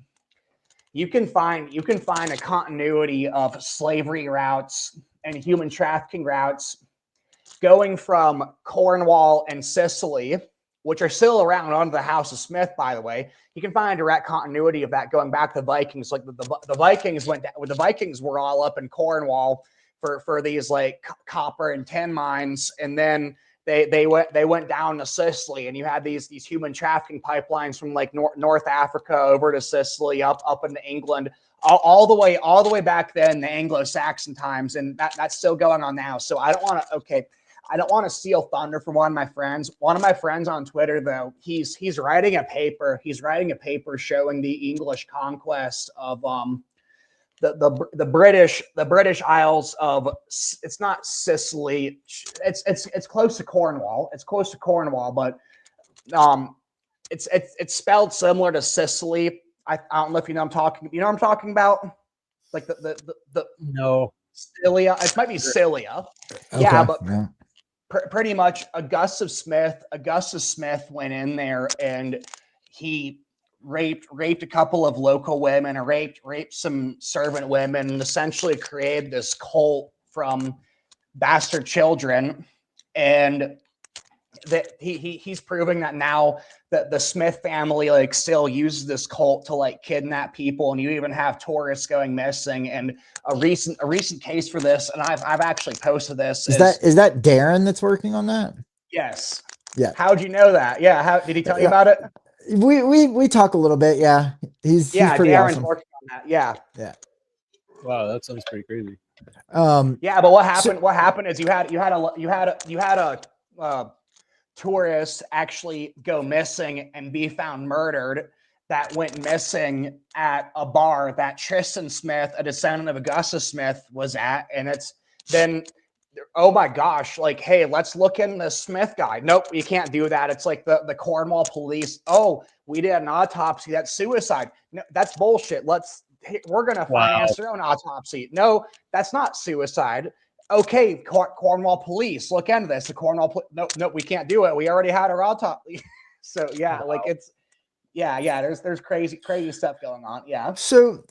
you can find a continuity of slavery routes and human trafficking routes going from Cornwall and Sicily, which are still around under the House of Smith, by the way. You can find a direct continuity of that going back to the Vikings. Like the Vikings were all up in Cornwall for these like copper and tin mines, and then they went down to Sicily, and you had these human trafficking pipelines from like North Africa over to Sicily, up into England, all the way back then, the Anglo-Saxon times, and that's still going on now. So I don't want to steal thunder from one of my friends. One of my friends on Twitter, though, he's writing a paper. He's writing a paper showing the English conquest of the British Isles of, it's not Sicily. It's close to Cornwall. It's close to Cornwall, but it's spelled similar to Sicily. I don't know if you know what I'm talking about? Like the No. Cilia. It might be Cilia. Okay, Yeah, but yeah. pretty much Augustus Smith went in there and he raped a couple of local women, or raped some servant women, and essentially created this cult from bastard children. And that he's proving that now that the Smith family like still uses this cult to like kidnap people, and you even have tourists going missing. And a recent case for this, and I've actually posted this. Is that Darren that's working on that? Yes. Yeah. How'd you know that? Yeah. How did he tell you Yeah. about it? We talk a little bit. Yeah. He's pretty Darren's awesome. working on that. Yeah. Yeah. Wow, that sounds pretty crazy. Yeah, but what happened is you had a tourist actually go missing and be found murdered, that went missing at a bar that Tristan Smith, a descendant of Augustus Smith, was at. And it's then, oh my gosh, like, hey, let's look in the Smith guy. Nope, you can't do that. It's like the Cornwall police. Oh, we did an autopsy. That's suicide. No, that's bullshit. We're going to finance their own autopsy. No, that's not suicide. Okay, Cornwall police, look into this. The Cornwall, no, we can't do it. We already had our autopsy. So yeah, like it's, yeah. There's crazy stuff going on. Yeah. So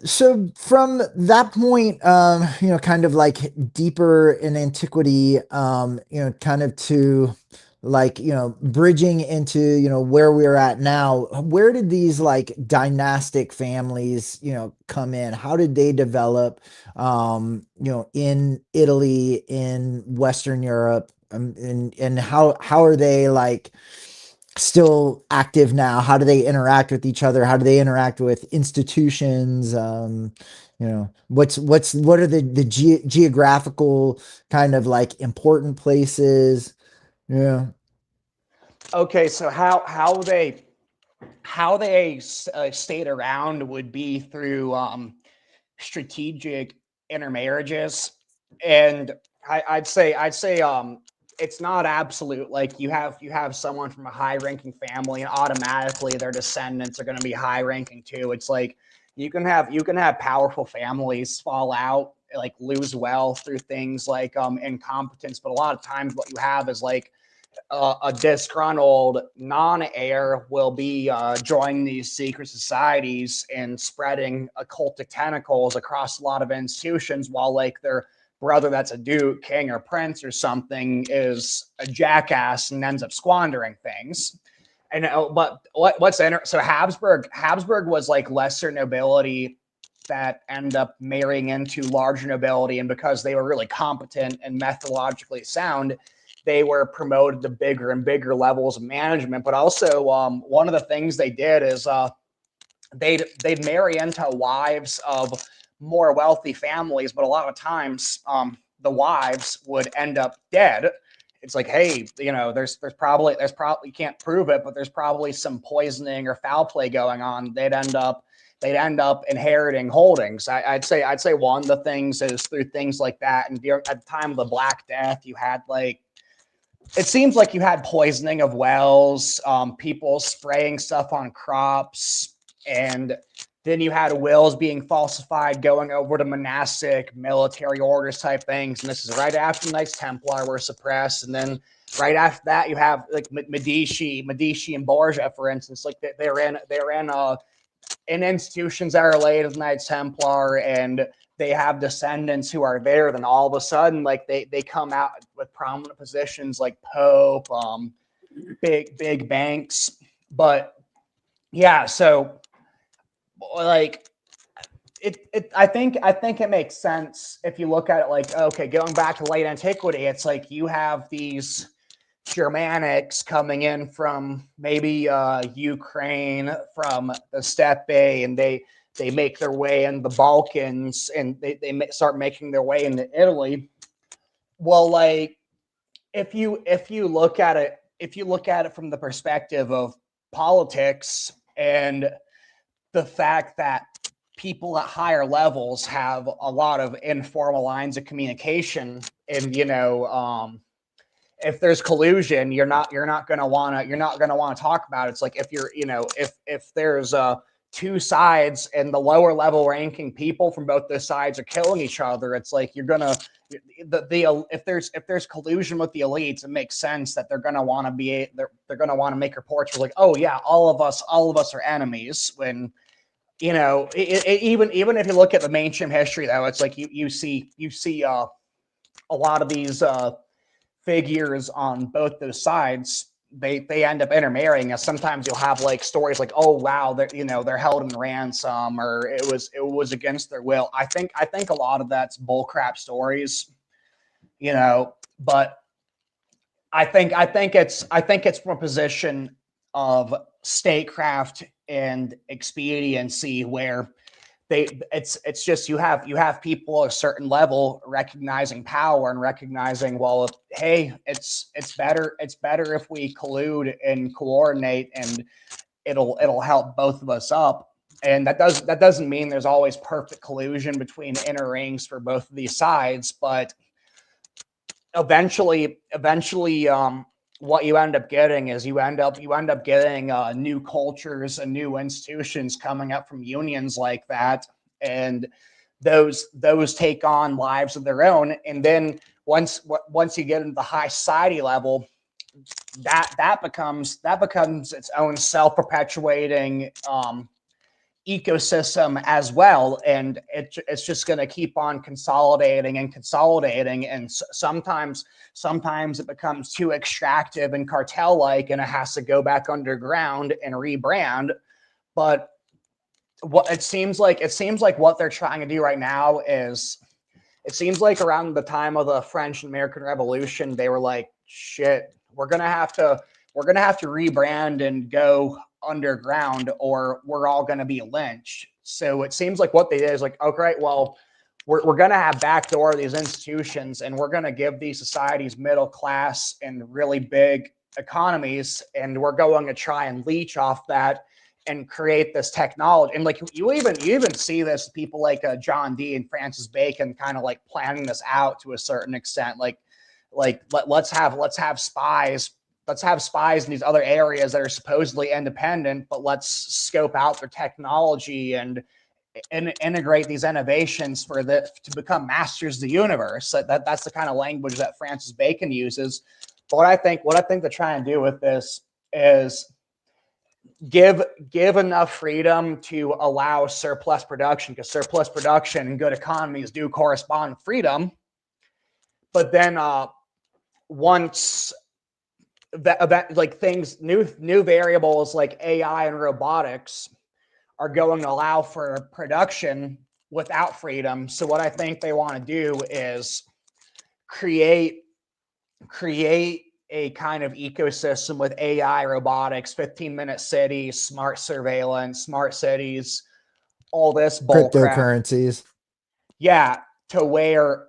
from that point, kind of like deeper in antiquity, kind of to like, bridging into, where we're at now, where did these like dynastic families, come in? How did they develop, in Italy, in Western Europe, and how are they like still active now? How do they interact with each other? How do they interact with institutions? What are the geographical kind of like important places? Yeah. Okay, so how they stayed around would be through strategic intermarriages, and I'd say it's not absolute. Like you have someone from a high-ranking family, and automatically their descendants are going to be high-ranking too. It's like you can have powerful families fall out, like lose wealth through things like incompetence, but a lot of times what you have is like a disgruntled non-heir will be joining these secret societies and spreading occultic tentacles across a lot of institutions, while like their brother that's a duke, king, or prince or something is a jackass and ends up squandering things. And but what's so Habsburg was like lesser nobility that end up marrying into larger nobility, and because they were really competent and methodologically sound, they were promoted to bigger and bigger levels of management. But also, one of the things they did is they'd marry into wives of more wealthy families, but a lot of times the wives would end up dead. It's like, hey, you know, there's probably you can't prove it, but there's probably some poisoning or foul play going on. They'd end up inheriting holdings. I'd say one of the things is through things like that. And at the time of the Black Death, you had like, it seems like you had poisoning of wells, people spraying stuff on crops, and then you had wills being falsified, going over to monastic military orders type things. And this is right after the Knights Templar were suppressed. And then right after that, you have like Medici and Borgia, for instance, like they're in institutions that are related to the Knights Templar, and they have descendants who are there. Then all of a sudden, like they come out with prominent positions like Pope, big banks. But yeah, so like I think it makes sense if you look at it like, okay, going back to late antiquity, it's like you have these Germanics coming in from maybe Ukraine, from the steppe, and they make their way in the Balkans, and they start making their way into Italy. Well, like if you look at it from the perspective of politics and the fact that people at higher levels have a lot of informal lines of communication, and you know, if there's collusion, you're not going to want to talk about it. It's like if you're, you know, if there's two sides and the lower level ranking people from both those sides are killing each other, it's like you're gonna if there's collusion with the elites, it makes sense that they're gonna want to make reports for like, oh yeah, all of us are enemies. When you know, even if you look at the mainstream history, though, it's like you see a lot of these figures on both those sides. They end up intermarrying. Sometimes you'll have like stories like, oh wow, they're held in ransom, or it was against their will. I think a lot of that's bullcrap stories, you know. But I think it's from a position of statecraft and expediency, where it's just you have people at a certain level recognizing power and recognizing, well, hey, it's better if we collude and coordinate, and it'll help both of us up. And that doesn't mean there's always perfect collusion between inner rings for both of these sides, but eventually what you end up getting is you end up getting new cultures and new institutions coming up from unions like that, and those take on lives of their own. And then once you get into the high society level, that becomes its own self-perpetuating ecosystem as well, and it's just going to keep on consolidating, and sometimes it becomes too extractive and cartel-like, and it has to go back underground and rebrand. But what it seems like what they're trying to do right now is, it seems like around the time of the French and American Revolution, they were like, shit, we're gonna have to rebrand and go underground, or we're all going to be lynched. So it seems like what they did is like, okay, well, we're going to have backdoor these institutions, and we're going to give these societies middle class and really big economies, and we're going to try and leech off that and create this technology. And like you even see this, people like John Dee and Francis Bacon kind of like planning this out to a certain extent. Like let's have spies. Let's have spies in these other areas that are supposedly independent, but let's scope out their technology and integrate these innovations to become masters of the universe. That's the kind of language that Francis Bacon uses. But what I think they're trying to do with this is give enough freedom to allow surplus production, because surplus production and good economies do correspond with freedom. but then once that like things, new variables like AI and robotics are going to allow for production without freedom. So what I think they want to do is create a kind of ecosystem with AI, robotics, 15-minute cities, smart surveillance, smart cities, all this bull crap. Cryptocurrencies. Yeah, to where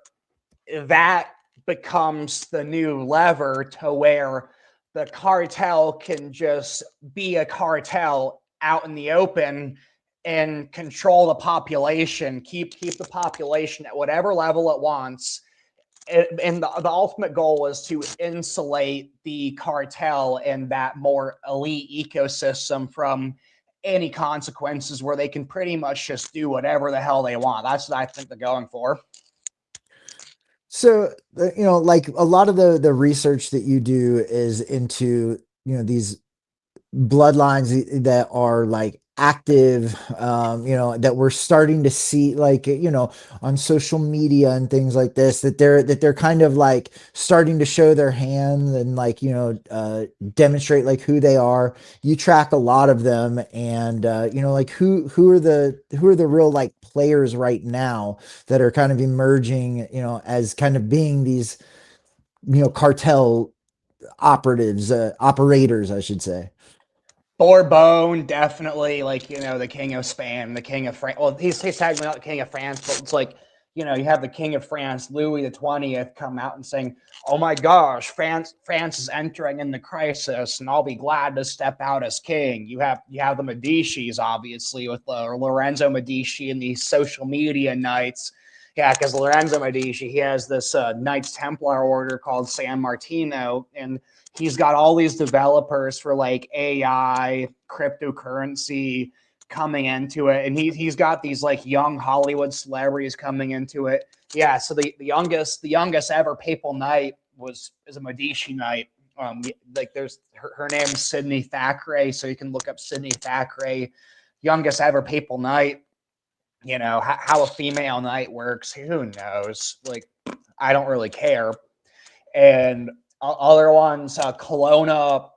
that becomes the new lever to where the cartel can just be a cartel out in the open and control the population, keep the population at whatever level it wants. And the ultimate goal is to insulate the cartel and that more elite ecosystem from any consequences, where they can pretty much just do whatever the hell they want. That's what I think they're going for. So, like a lot of the research that you do is into, these bloodlines that are like active, that we're starting to see, like, on social media and things like this, that they're kind of like starting to show their hand and like, demonstrate like who they are. You track a lot of them, and like who are the real like players right now that are kind of emerging, as kind of being these, cartel operators, I should say. Bourbon, definitely, like, the king of Spain, the king of France. Well, he's technically not the king of France, but it's like, you have the king of France, Louis the 20th, come out and saying, "Oh my gosh, France is entering in the crisis, and I'll be glad to step out as king." You have the Medicis, obviously, with Lorenzo Medici and these social media knights. Yeah, because Lorenzo Medici, he has this Knights Templar order called San Martino, and he's got all these developers for like AI, cryptocurrency coming into it, and he's got these like young Hollywood celebrities coming into it. Yeah, so the youngest ever papal knight is a Medici knight. Like there's her name is Sydney Thackeray, so you can look up Sydney Thackeray, youngest ever papal knight. How a female knight works, who knows? Like, I don't really care. And other ones, Kelowna,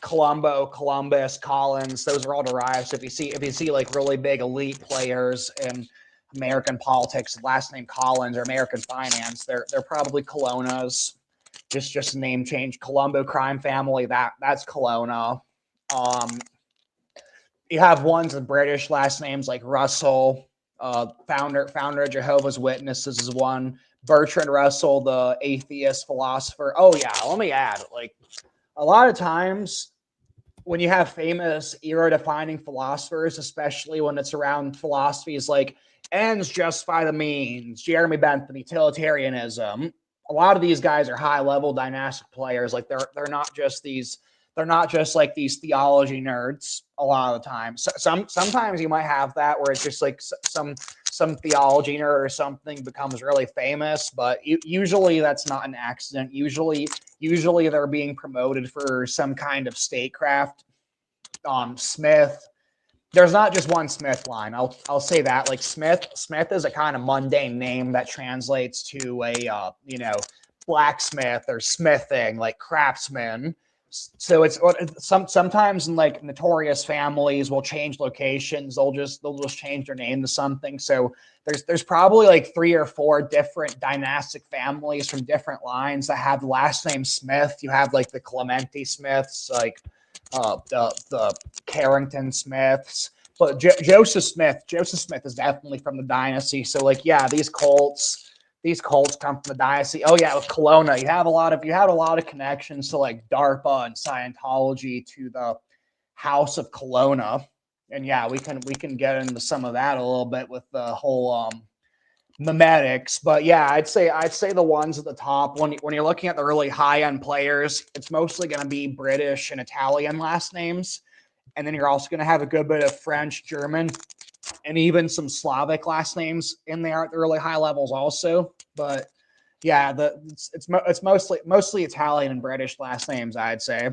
Colombo, Columbus, Collins, those are all derived. So if you see like really big elite players in American politics, last name Collins, or American finance, they're probably Kelownas. Just a name change. Colombo crime family, that's Kelowna. You have ones with British last names like Russell, founder of Jehovah's Witnesses is one. Bertrand Russell, the atheist philosopher. Oh yeah, let me add, like, a lot of times when you have famous era-defining philosophers, especially when it's around philosophies like ends justify the means, Jeremy Bentham, utilitarianism, a lot of these guys are high-level dynastic players. Like they're not just like these theology nerds a lot of the time. So sometimes you might have that where it's just like some theology nerd or something becomes really famous, but usually that's not an accident. Usually they're being promoted for some kind of statecraft. Smith, there's not just one Smith line. I'll say that. Like Smith is a kind of mundane name that translates to a blacksmith or smithing, like craftsman. So it's sometimes in like notorious families will change locations. They'll just change their name to something. So there's probably like 3 or 4 different dynastic families from different lines that have the last name Smith. You have like the Clementi Smiths, like the Carrington Smiths, but Joseph Smith is definitely from the dynasty. So like, yeah, these cults come from the dynasty. Oh yeah, with Kelowna, you have a lot of connections to like DARPA and Scientology, to the House of Kelowna. And yeah, we can get into some of that a little bit with the whole memetics. But yeah, I'd say the ones at the top, when you're looking at the really high end players, it's mostly going to be British and Italian last names, and then you're also going to have a good bit of French, German, and even some Slavic last names in there at the really high levels also. But yeah, it's mostly Italian and British last names, I'd say.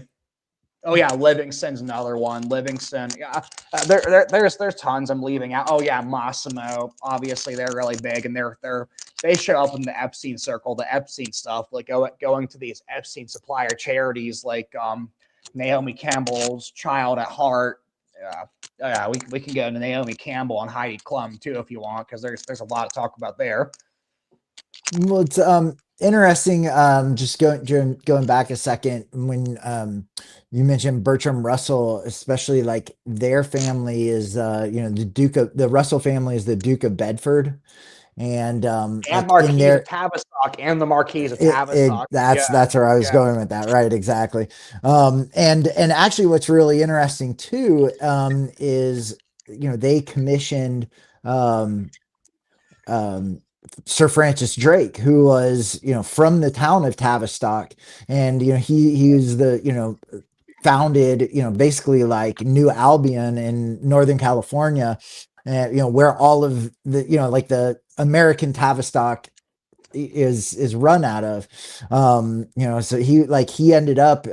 Oh yeah, Livingston's another one. Livingston, yeah. There's tons I'm leaving out. Oh yeah, Massimo. Obviously, they're really big, and they show up in the Epstein circle, the Epstein stuff, like going to these Epstein supplier charities, like Naomi Campbell's Child at Heart. Yeah, yeah. We can go into Naomi Campbell and Heidi Klum too if you want, because there's a lot to talk about there. Well, it's interesting. Just going back a second when you mentioned Bertram Russell, especially like their family is the Russell family is the Duke of Bedford, and like Marquis in of their Tavistock and the Marquis of Tavistock. that's where I was going with that, right? Exactly. And actually, what's really interesting too is they commissioned um, Sir Francis Drake, who was, from the town of Tavistock. And, he was the, founded, basically like New Albion in Northern California, and, where all of the, like the American Tavistock is run out of. So he ended up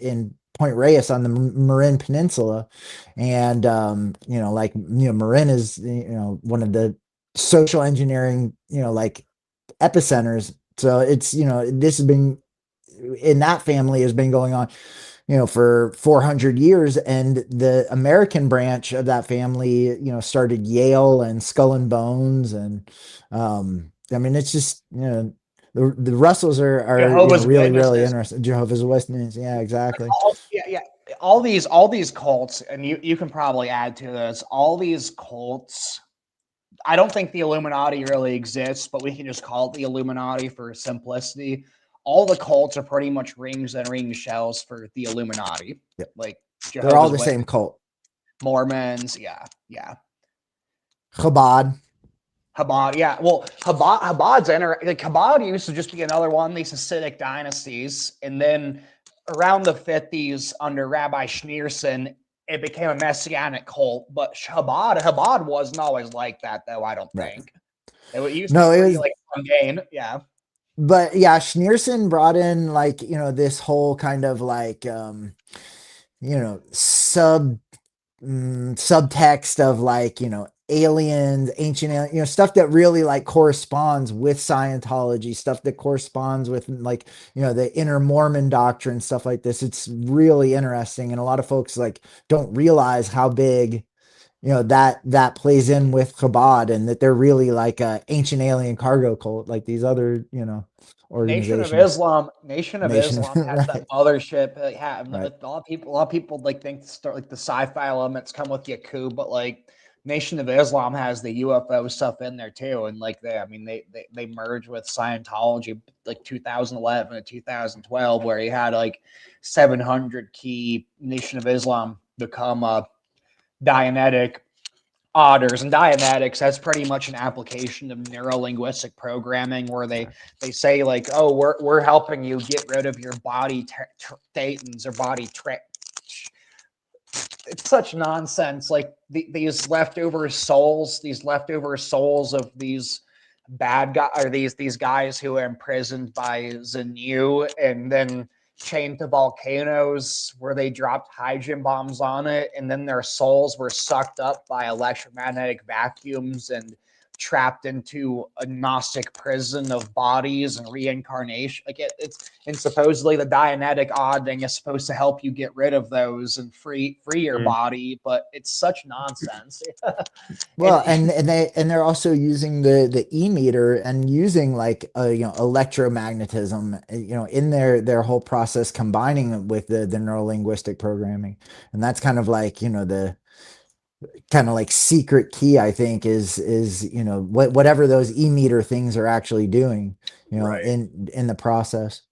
in Point Reyes on the Marin Peninsula. And Marin is one of the social engineering like epicenters. So it's this has been in that family has been going on for 400 years. And the American branch of that family started Yale and Skull and Bones. And I mean, it's just the Russells are Jehovah's really Witnesses. interesting. Jehovah's Witnesses, yeah, exactly. Yeah. All these cults, and you can probably add to this. All these cults, I don't think the Illuminati really exists, but we can just call it the Illuminati for simplicity. All the cults are pretty much rings and ring shells for the Illuminati. Yep. Like They're all the same cult. Mormons, yeah. Chabad, yeah. Well, Chabad's like Chabad used to just be another one of these Hasidic dynasties, and then around the 50s under Rabbi Schneerson, it became a messianic cult. But Chabad wasn't always like that, though. I don't think it used to be pretty like mundane, yeah. But yeah, Schneerson brought in like this whole kind of like subtext of like aliens, ancient aliens, stuff that really like corresponds with Scientology, stuff that corresponds with like the inner Mormon doctrine, stuff like this. It's really interesting, and a lot of folks like don't realize how big that plays in with Chabad, and that they're really like a ancient alien cargo cult like these other organizations. Nation of Islam has right. that mothership. Right. A lot of people like think start like the sci-fi elements come with Yaku, but like Nation of Islam has the UFO stuff in there too, and like they merge with Scientology like 2011 and 2012, where you had like 700 key Nation of Islam become Dianetic odders, and Dianetics, that's pretty much an application of neurolinguistic programming, where they say like, oh, we're helping you get rid of your body thetans or body it's such nonsense. Like these leftover souls of these bad guys, or these guys who are imprisoned by Zenu and then chained to volcanoes where they dropped hydrogen bombs on it, and then their souls were sucked up by electromagnetic vacuums and trapped into a Gnostic prison of bodies and reincarnation. Like and supposedly the Dianetic odding is supposed to help you get rid of those and free your body, but it's such nonsense. Well, and they're also using the e-meter and using like electromagnetism, in their whole process, combining it with the neurolinguistic programming. And that's kind of like the kind of like secret key, I think, is whatever those e-meter things are actually doing Right. in the process.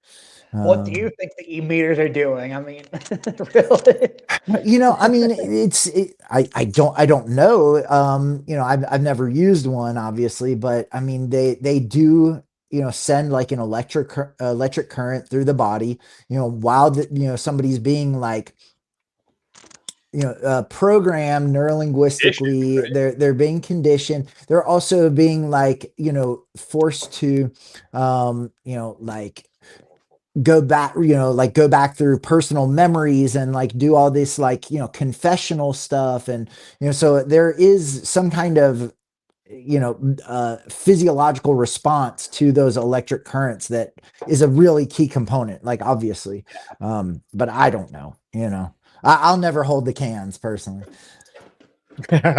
What do you think the e-meters are doing? I mean, really? I mean, I don't know. I've never used one, obviously, but I mean, they do, send like an electric current through the body, while somebody's being like, programmed neurolinguistically. Right? They're being conditioned. They're also being like, forced to, like go back, like go back through personal memories and like do all this like, confessional stuff. And, so there is some kind of, physiological response to those electric currents that is a really key component, like obviously. But I don't know, I'll never hold the cans personally. Not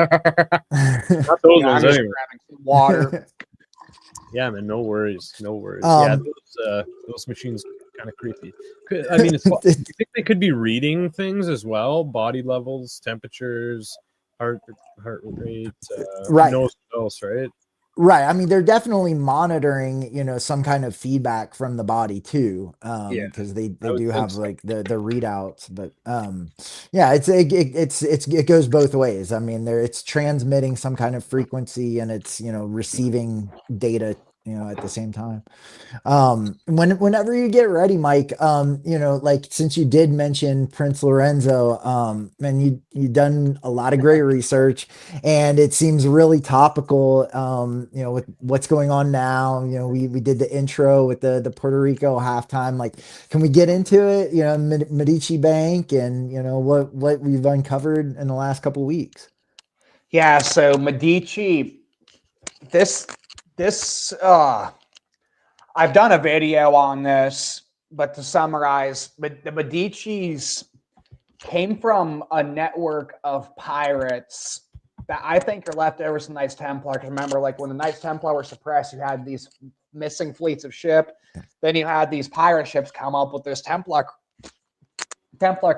those Yeah, I'm ones just anyway. grabbing some water. Yeah, man, no worries, no worries. Yeah, those machines kind of creepy. I mean, you think they could be reading things as well, body levels, temperatures, heart rate, Right. knows what else, right? Right. I mean, they're definitely monitoring, some kind of feedback from the body too. Yeah, Because they I would do think have so. like the readouts, but yeah, it goes both ways. I mean, it's transmitting some kind of frequency and it's receiving data at the same time. Whenever you get ready, Mike, like since you did mention Prince Lorenzo, and you done a lot of great research and it seems really topical, with what's going on now. We did the intro with the Puerto Rico halftime. Like, can we get into it? Medici Bank and what we've uncovered in the last couple of weeks. Yeah, so Medici, this I've done a video on this, but to summarize, the Medicis came from a network of pirates that I think are leftovers from the Knights Templar. Because remember, like when the Knights Templar were suppressed, you had these missing fleets of ship. Then you had these pirate ships come up with this Templar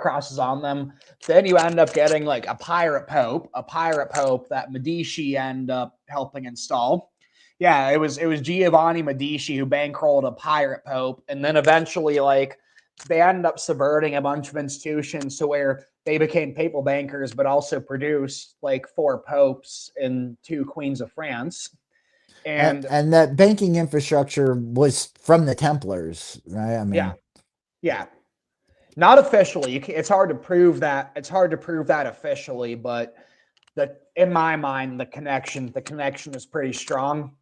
crosses on them. Then you end up getting like a pirate pope that Medici end up helping install. Yeah, it was Giovanni Medici who bankrolled a pirate pope, and then eventually like they ended up subverting a bunch of institutions to where they became papal bankers, but also produced like 4 popes and 2 queens of France. And that banking infrastructure was from the Templars, right? I mean, yeah. Not officially. It's hard to prove that. It's hard to prove that officially, but in my mind, the connection is pretty strong.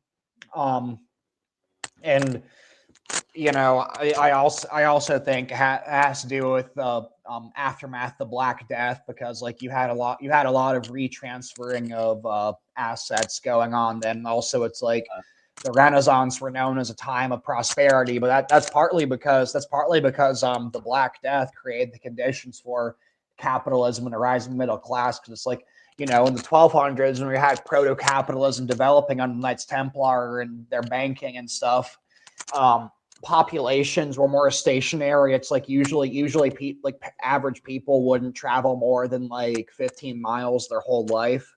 And I also think it has to do with the aftermath, the Black Death, because like you had a lot of retransferring of assets going on. Then also it's like the Renaissance were known as a time of prosperity, but that's partly because the Black Death created the conditions for capitalism and a rising middle class. Because it's like in the 1200s when we had proto-capitalism developing under the Knights Templar and their banking and stuff, populations were more stationary. It's like usually like average people wouldn't travel more than like 15 miles their whole life,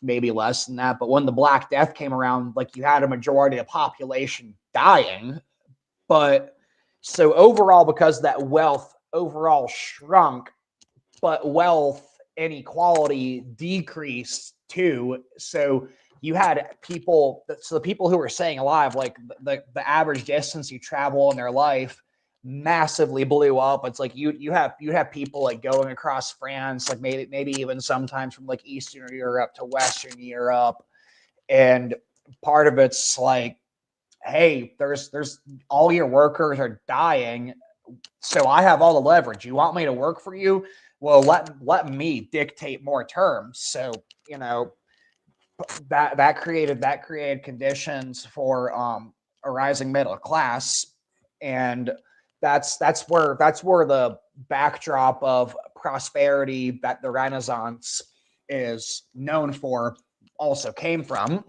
maybe less than that. But when the Black Death came around, like you had a majority of the population dying. But so overall, because that wealth overall shrunk, but wealth inequality decreased too. So you had people, so the people who were staying alive, like the average distance you travel in their life massively blew up. It's like you have people like going across France, like maybe even sometimes from like Eastern Europe to Western Europe. And part of it's like, hey, there's all your workers are dying, so I have all the leverage. You want me to work for you? Well, let me dictate more terms. So that created conditions for a rising middle class, and that's where the backdrop of prosperity that the Renaissance is known for also came from.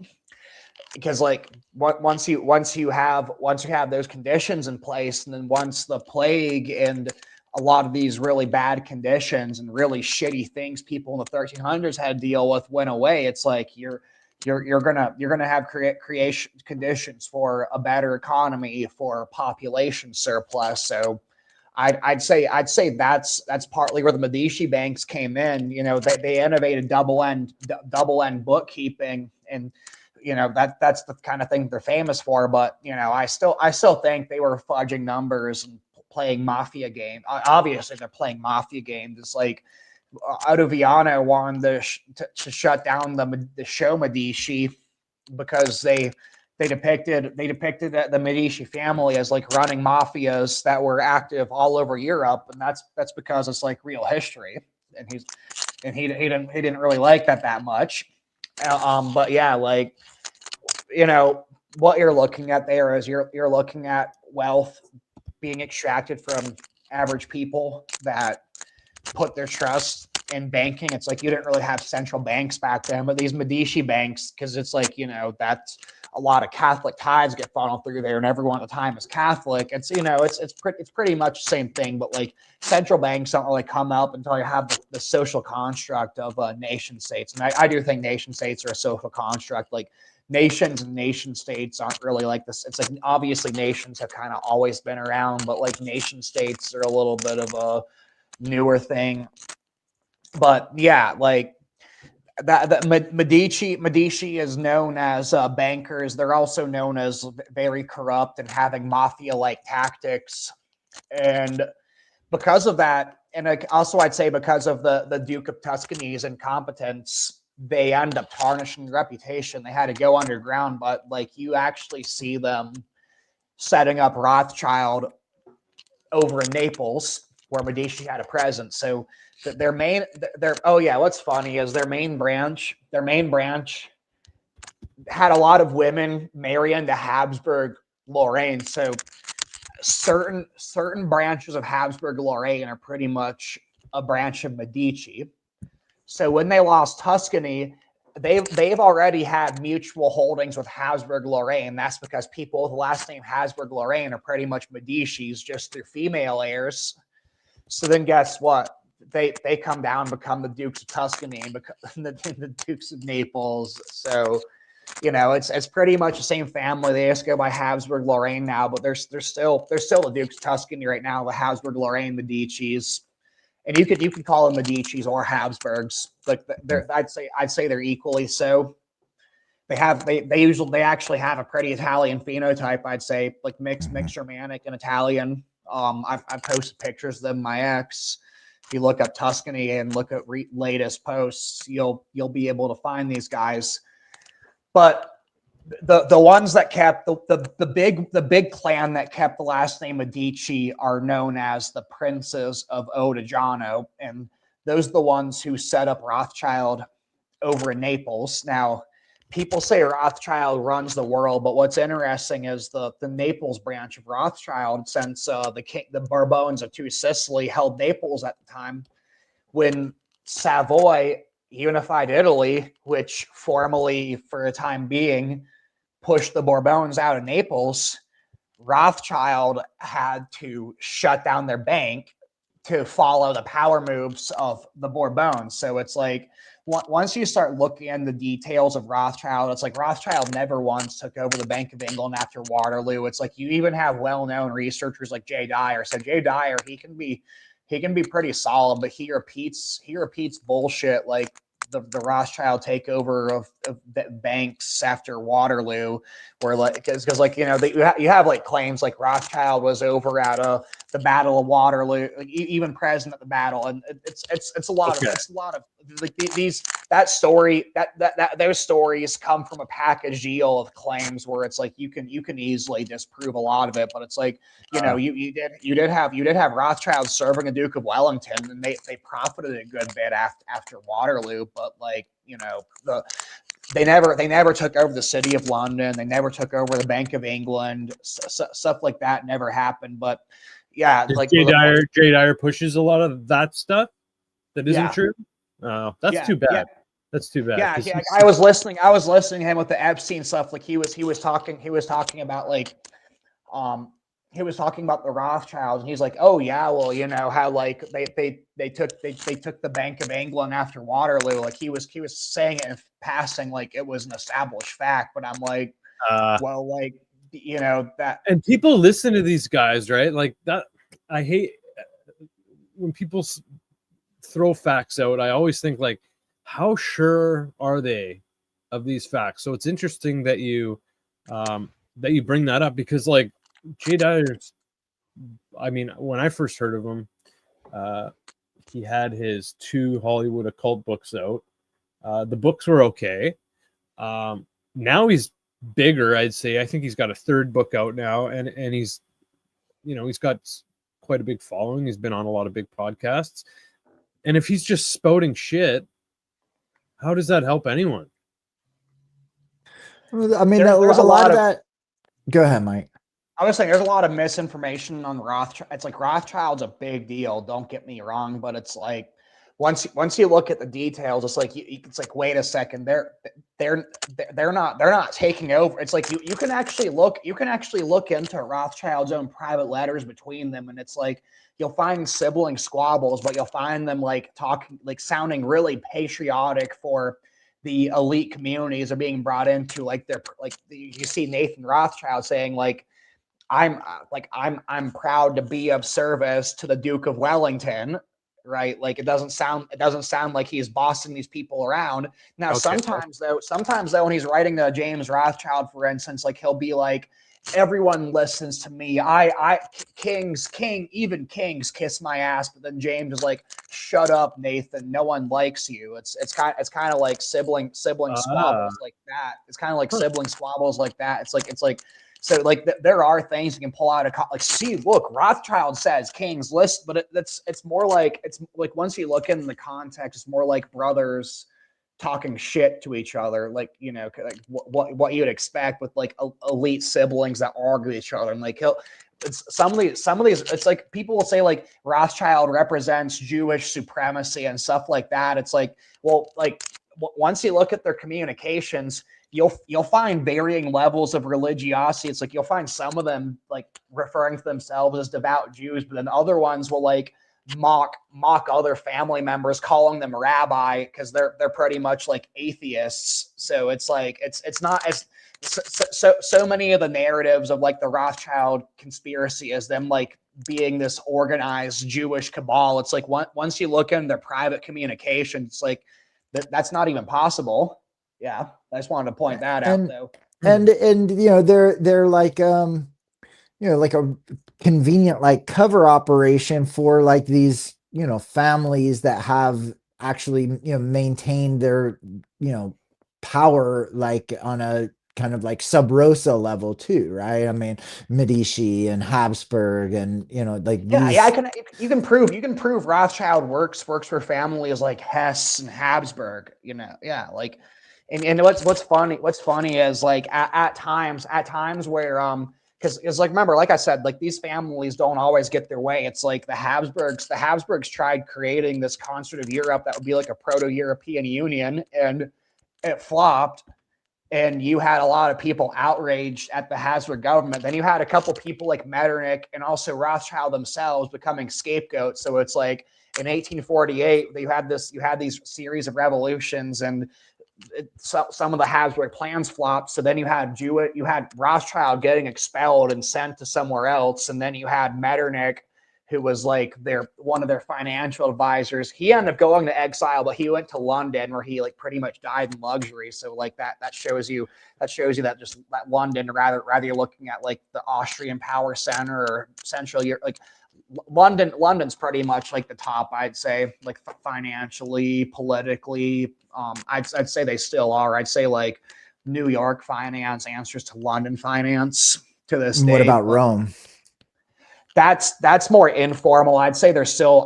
Because like once you have those conditions in place, and then once the plague and a lot of these really bad conditions and really shitty things people in the 1300s had to deal with went away, it's like you're gonna have creation conditions for a better economy, for population surplus. So I'd say that's partly where the Medici banks came in. They innovated double end bookkeeping, and that's the kind of thing they're famous for. But I still think they were fudging numbers and playing mafia game. Obviously, they're playing mafia games. It's like Ottaviano wanted to shut down the show Medici because they they depicted the Medici family as like running mafias that were active all over Europe, and that's because it's like real history, and he didn't really like that much. But yeah, like, you know, what you're looking at there is you're looking at wealth being extracted from average people that put their trust in banking. It's like you didn't really have central banks back then, but these Medici banks, because it's like, you know, that's a lot of Catholic tithes get funneled through there, and everyone at the time is Catholic. It's, you know, it's pretty much the same thing, but like central banks don't really come up until you have the social construct of nation states. And I do think nation states are a social construct. Like nations and nation states aren't really like this. It's like obviously nations have kind of always been around, but like nation states are a little bit of a newer thing. But yeah, like that Medici is known as bankers. They're also known as very corrupt and having mafia-like tactics. And because of that, and also I'd say because of the Duke of Tuscany's incompetence, they end up tarnishing their reputation. They had to go underground, but like you actually see them setting up Rothschild over in Naples, where Medici had a presence. So what's funny is their main branch had a lot of women marry into Habsburg Lorraine. So certain branches of Habsburg Lorraine are pretty much a branch of Medici. So when they lost Tuscany, they've already had mutual holdings with Habsburg Lorraine. That's because people with the last name Habsburg Lorraine are pretty much Medici's, just through female heirs. So then guess what? They come down and become the Dukes of Tuscany and become the Dukes of Naples. So, you know, it's pretty much the same family. They just go by Habsburg Lorraine now, but they're still the Dukes of Tuscany right now, the Habsburg Lorraine Medicis. And you could call them Medicis or Habsburgs. Like I'd say they're equally so. They actually have a pretty Italian phenotype. I'd say like mixed Germanic and Italian. I've posted pictures of them. My ex. If you look up Tuscany and look at latest posts, you'll be able to find these guys. But the ones that kept the big clan that kept the last name Medici are known as the Princes of Odigiano, and those are the ones who set up Rothschild over in Naples. Now, people say Rothschild runs the world, but what's interesting is the Naples branch of Rothschild, since the Bourbons of Two Sicily held Naples at the time, when Savoy unified Italy, which formally, for a time being, pushed the Bourbons out of Naples, Rothschild had to shut down their bank to follow the power moves of the Bourbons. So it's like, once you start looking at the details of Rothschild, it's like Rothschild never once took over the Bank of England after Waterloo. It's like you even have well-known researchers like Jay Dyer. So Jay Dyer, he can be pretty solid, but he repeats bullshit like the Rothschild takeover of banks after Waterloo, where like because like, you know, you have like claims like Rothschild was over at the Battle of Waterloo, like, even present at the battle, and it's a lot of like those stories come from a package deal of claims where it's like you can easily disprove a lot of it, but it's like, you know, you did have Rothschild serving a Duke of Wellington, and they profited a good bit after Waterloo, but like, you know, they never took over the city of London, they never took over the Bank of England, stuff like that never happened. But yeah, like Jay Dyer pushes a lot of that stuff that isn't true. Oh, that's too bad. Yeah. That's too bad. Yeah, I was listening to him with the Epstein stuff. Like he was talking about like he was talking about the Rothschilds, and he's like, oh yeah, well, you know how like they took the Bank of England after Waterloo. Like he was saying it in passing like it was an established fact, but I'm like, well, like, you know, that. And people listen to these guys, right? Like that. I hate when people throw facts out. I always think like, how sure are they of these facts? So it's interesting that you bring that up, because like Jay Dyer's, I mean, when I first heard of him, he had his 2 Hollywood occult books out. The books were okay. Now he's bigger, I'd say. I think he's got a third book out now, and he's, he's got quite a big following. He's been on a lot of big podcasts. And if he's just spouting shit, how does that help anyone? I mean, there's a lot of that. Go ahead, Mike. I was saying there's a lot of misinformation on Rothschild. It's like Rothschild's a big deal. Don't get me wrong, but it's like once you look at the details, it's like it's like, wait a second, they're not taking over. It's like you can actually look into Rothschild's own private letters between them, and it's like you'll find sibling squabbles, but you'll find them like talking, like sounding really patriotic for the elite communities are being brought into, like they're like you see Nathan Rothschild saying like I'm proud to be of service to the Duke of Wellington, right? Like it doesn't sound like he's bossing these people around. Now, Okay. Sometimes though, when he's writing to James Rothschild, for instance, like he'll be like, everyone listens to me. Even kings kiss my ass. But then James is like, shut up, Nathan. No one likes you. It's kind of like sibling squabbles like that. It's kind of like sibling squabbles like that. It's like. So like there are things you can pull out of like, see, look, Rothschild says kings list, but it's more like once you look in the context, it's more like brothers talking shit to each other, like like what you'd expect with like elite siblings that argue with each other, and like some of these it's like people will say like Rothschild represents Jewish supremacy and stuff like that. It's like, well, like once you look at their communications, you'll find varying levels of religiosity. It's like you'll find some of them like referring to themselves as devout Jews, but then other ones will like mock other family members, calling them rabbi because they're pretty much like atheists. So it's like it's not as so many of the narratives of like the Rothschild conspiracy as them like being this organized Jewish cabal. It's like once you look into their private communication, it's like that's not even possible. Yeah, I just wanted to point that out though. And they're like like a convenient like cover operation for like these families that have actually maintained their power like on a kind of like sub rosa level too, right? I mean, Medici and Habsburg and like you can prove Rothschild works for families like Hesse and Habsburg, like. And what's funny is like at times where because it's like, remember, like I said, like these families don't always get their way. It's like the Habsburgs tried creating this concert of Europe that would be like a proto-European union, and it flopped. And you had a lot of people outraged at the Habsburg government. Then you had a couple people like Metternich and also Rothschild themselves becoming scapegoats. So it's like in 1848, you had these series of revolutions, and some of the Habsburg plans flopped. So then you had Rothschild getting expelled and sent to somewhere else, and then you had Metternich, who was like one of their financial advisors. He ended up going to exile, but he went to London where he like pretty much died in luxury. So like that shows you that just that London, rather you're looking at like the Austrian power center or Central Europe, like London's pretty much like the top, I'd say, like financially, politically. I'd say they still are. I'd say like New York finance answers to London finance to this day. What about Rome? That's more informal. I'd say they're still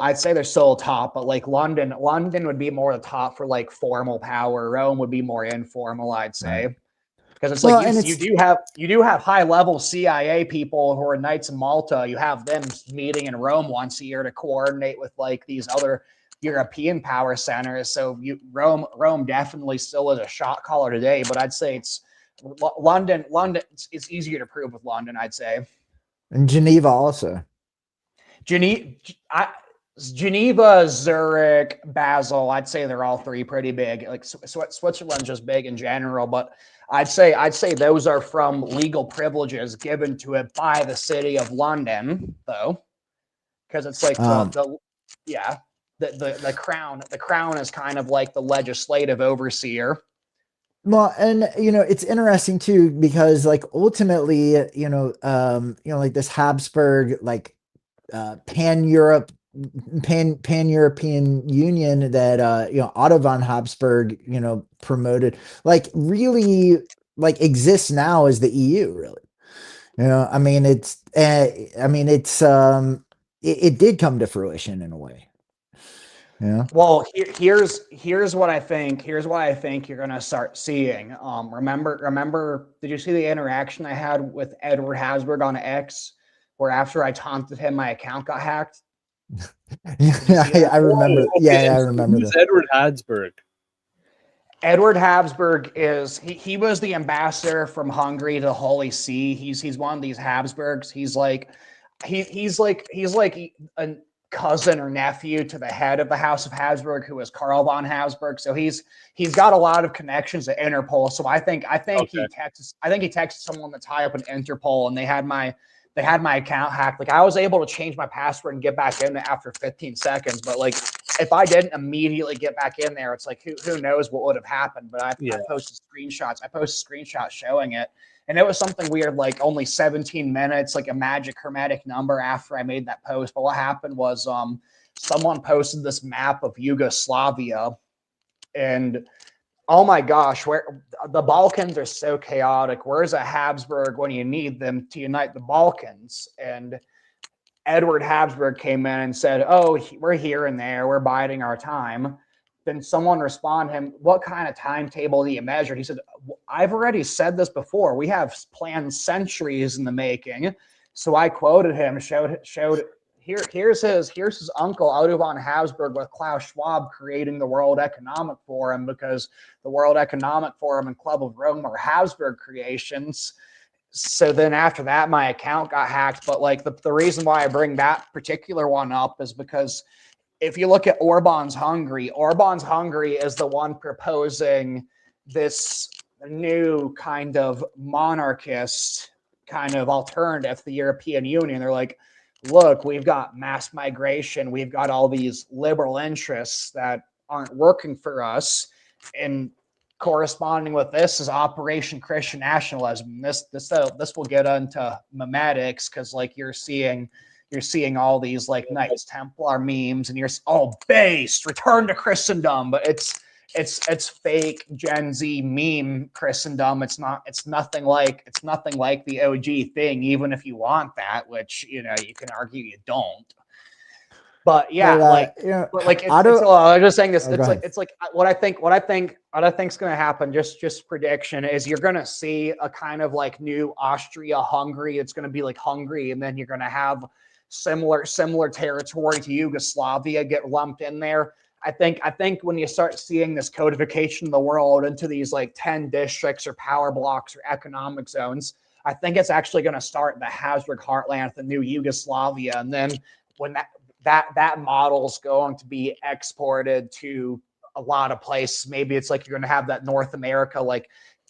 top, but like London would be more the top for like formal power. Rome would be more informal, I'd say. Right. Because it's like you do have high level CIA people who are Knights of Malta. You have them meeting in Rome once a year to coordinate with like these other European power centers. So Rome definitely still is a shot caller today. But I'd say it's London. It's easier to prove with London, I'd say. And Geneva also. Geneva, Zurich, Basel. I'd say they're all three pretty big. Like Switzerland's just big in general, but I'd say those are from legal privileges given to it by the city of London, though, because it's like the crown. The crown is kind of like the legislative overseer. Well, and it's interesting too because like ultimately, like this Habsburg like pan-European union that Otto von Habsburg promoted, like really like exists now is the EU, really. I mean, it did come to fruition in a way. Yeah. Well, here's what I think. Here's what I think you're gonna start seeing. Remember, did you see the interaction I had with Edward Habsburg on X, where after I taunted him, my account got hacked? Yeah, I remember. Oh, Yeah, okay. I So remember who's that. Edward Habsburg? Edward Habsburg is he was the ambassador from Hungary to the Holy See. He's one of these Habsburgs. He's like a cousin or nephew to the head of the House of Habsburg, who is Karl von Habsburg. So he's got a lot of connections to Interpol. So I think he texted someone that's high up in Interpol, and they had my account hacked. Like I was able to change my password and get back in after 15 seconds, but like if I didn't immediately get back in there, it's like who knows what would have happened. But I posted screenshots. I posted screenshots showing it, and it was something weird, like only 17 minutes, like a magic hermetic number after I made that post. But what happened was someone posted this map of Yugoslavia, and oh my gosh, where the Balkans are so chaotic. Where's a Habsburg when you need them to unite the Balkans? And Edward Habsburg came in and said, "Oh, we're here and there. We're biding our time." Then someone responded him, "What kind of timetable do you measure?" He said, "I've already said this before. We have plans centuries in the making." So I quoted him, showed here's his uncle Otto von Habsburg with Klaus Schwab creating the World Economic Forum, because the World Economic Forum and Club of Rome are Habsburg creations. So then after that, my account got hacked. But like the reason why I bring that particular one up is because if you look at Orban's Hungary is the one proposing this new kind of monarchist kind of alternative to the European Union. They're like, look, we've got mass migration. We've got all these liberal interests that aren't working for us. And corresponding with this is Operation Christian Nationalism. This will get into memetics, because like you're seeing all these like Knights Templar memes, and you're based, return to Christendom, but it's fake Gen Z meme Christendom. It's nothing like the OG thing, even if you want that, which you can argue you don't. But yeah, I was just saying this. It's like what I think's going to happen. Just prediction is you're going to see a kind of like new Austria-Hungary. It's going to be like Hungary, and then you're going to have similar territory to Yugoslavia get lumped in there. I think when you start seeing this codification of the world into these like 10 districts or power blocks or economic zones, I think it's actually going to start the Habsburg heartland, the new Yugoslavia, and then when that model's going to be exported to a lot of places. Maybe it's like you're going to have that North America, like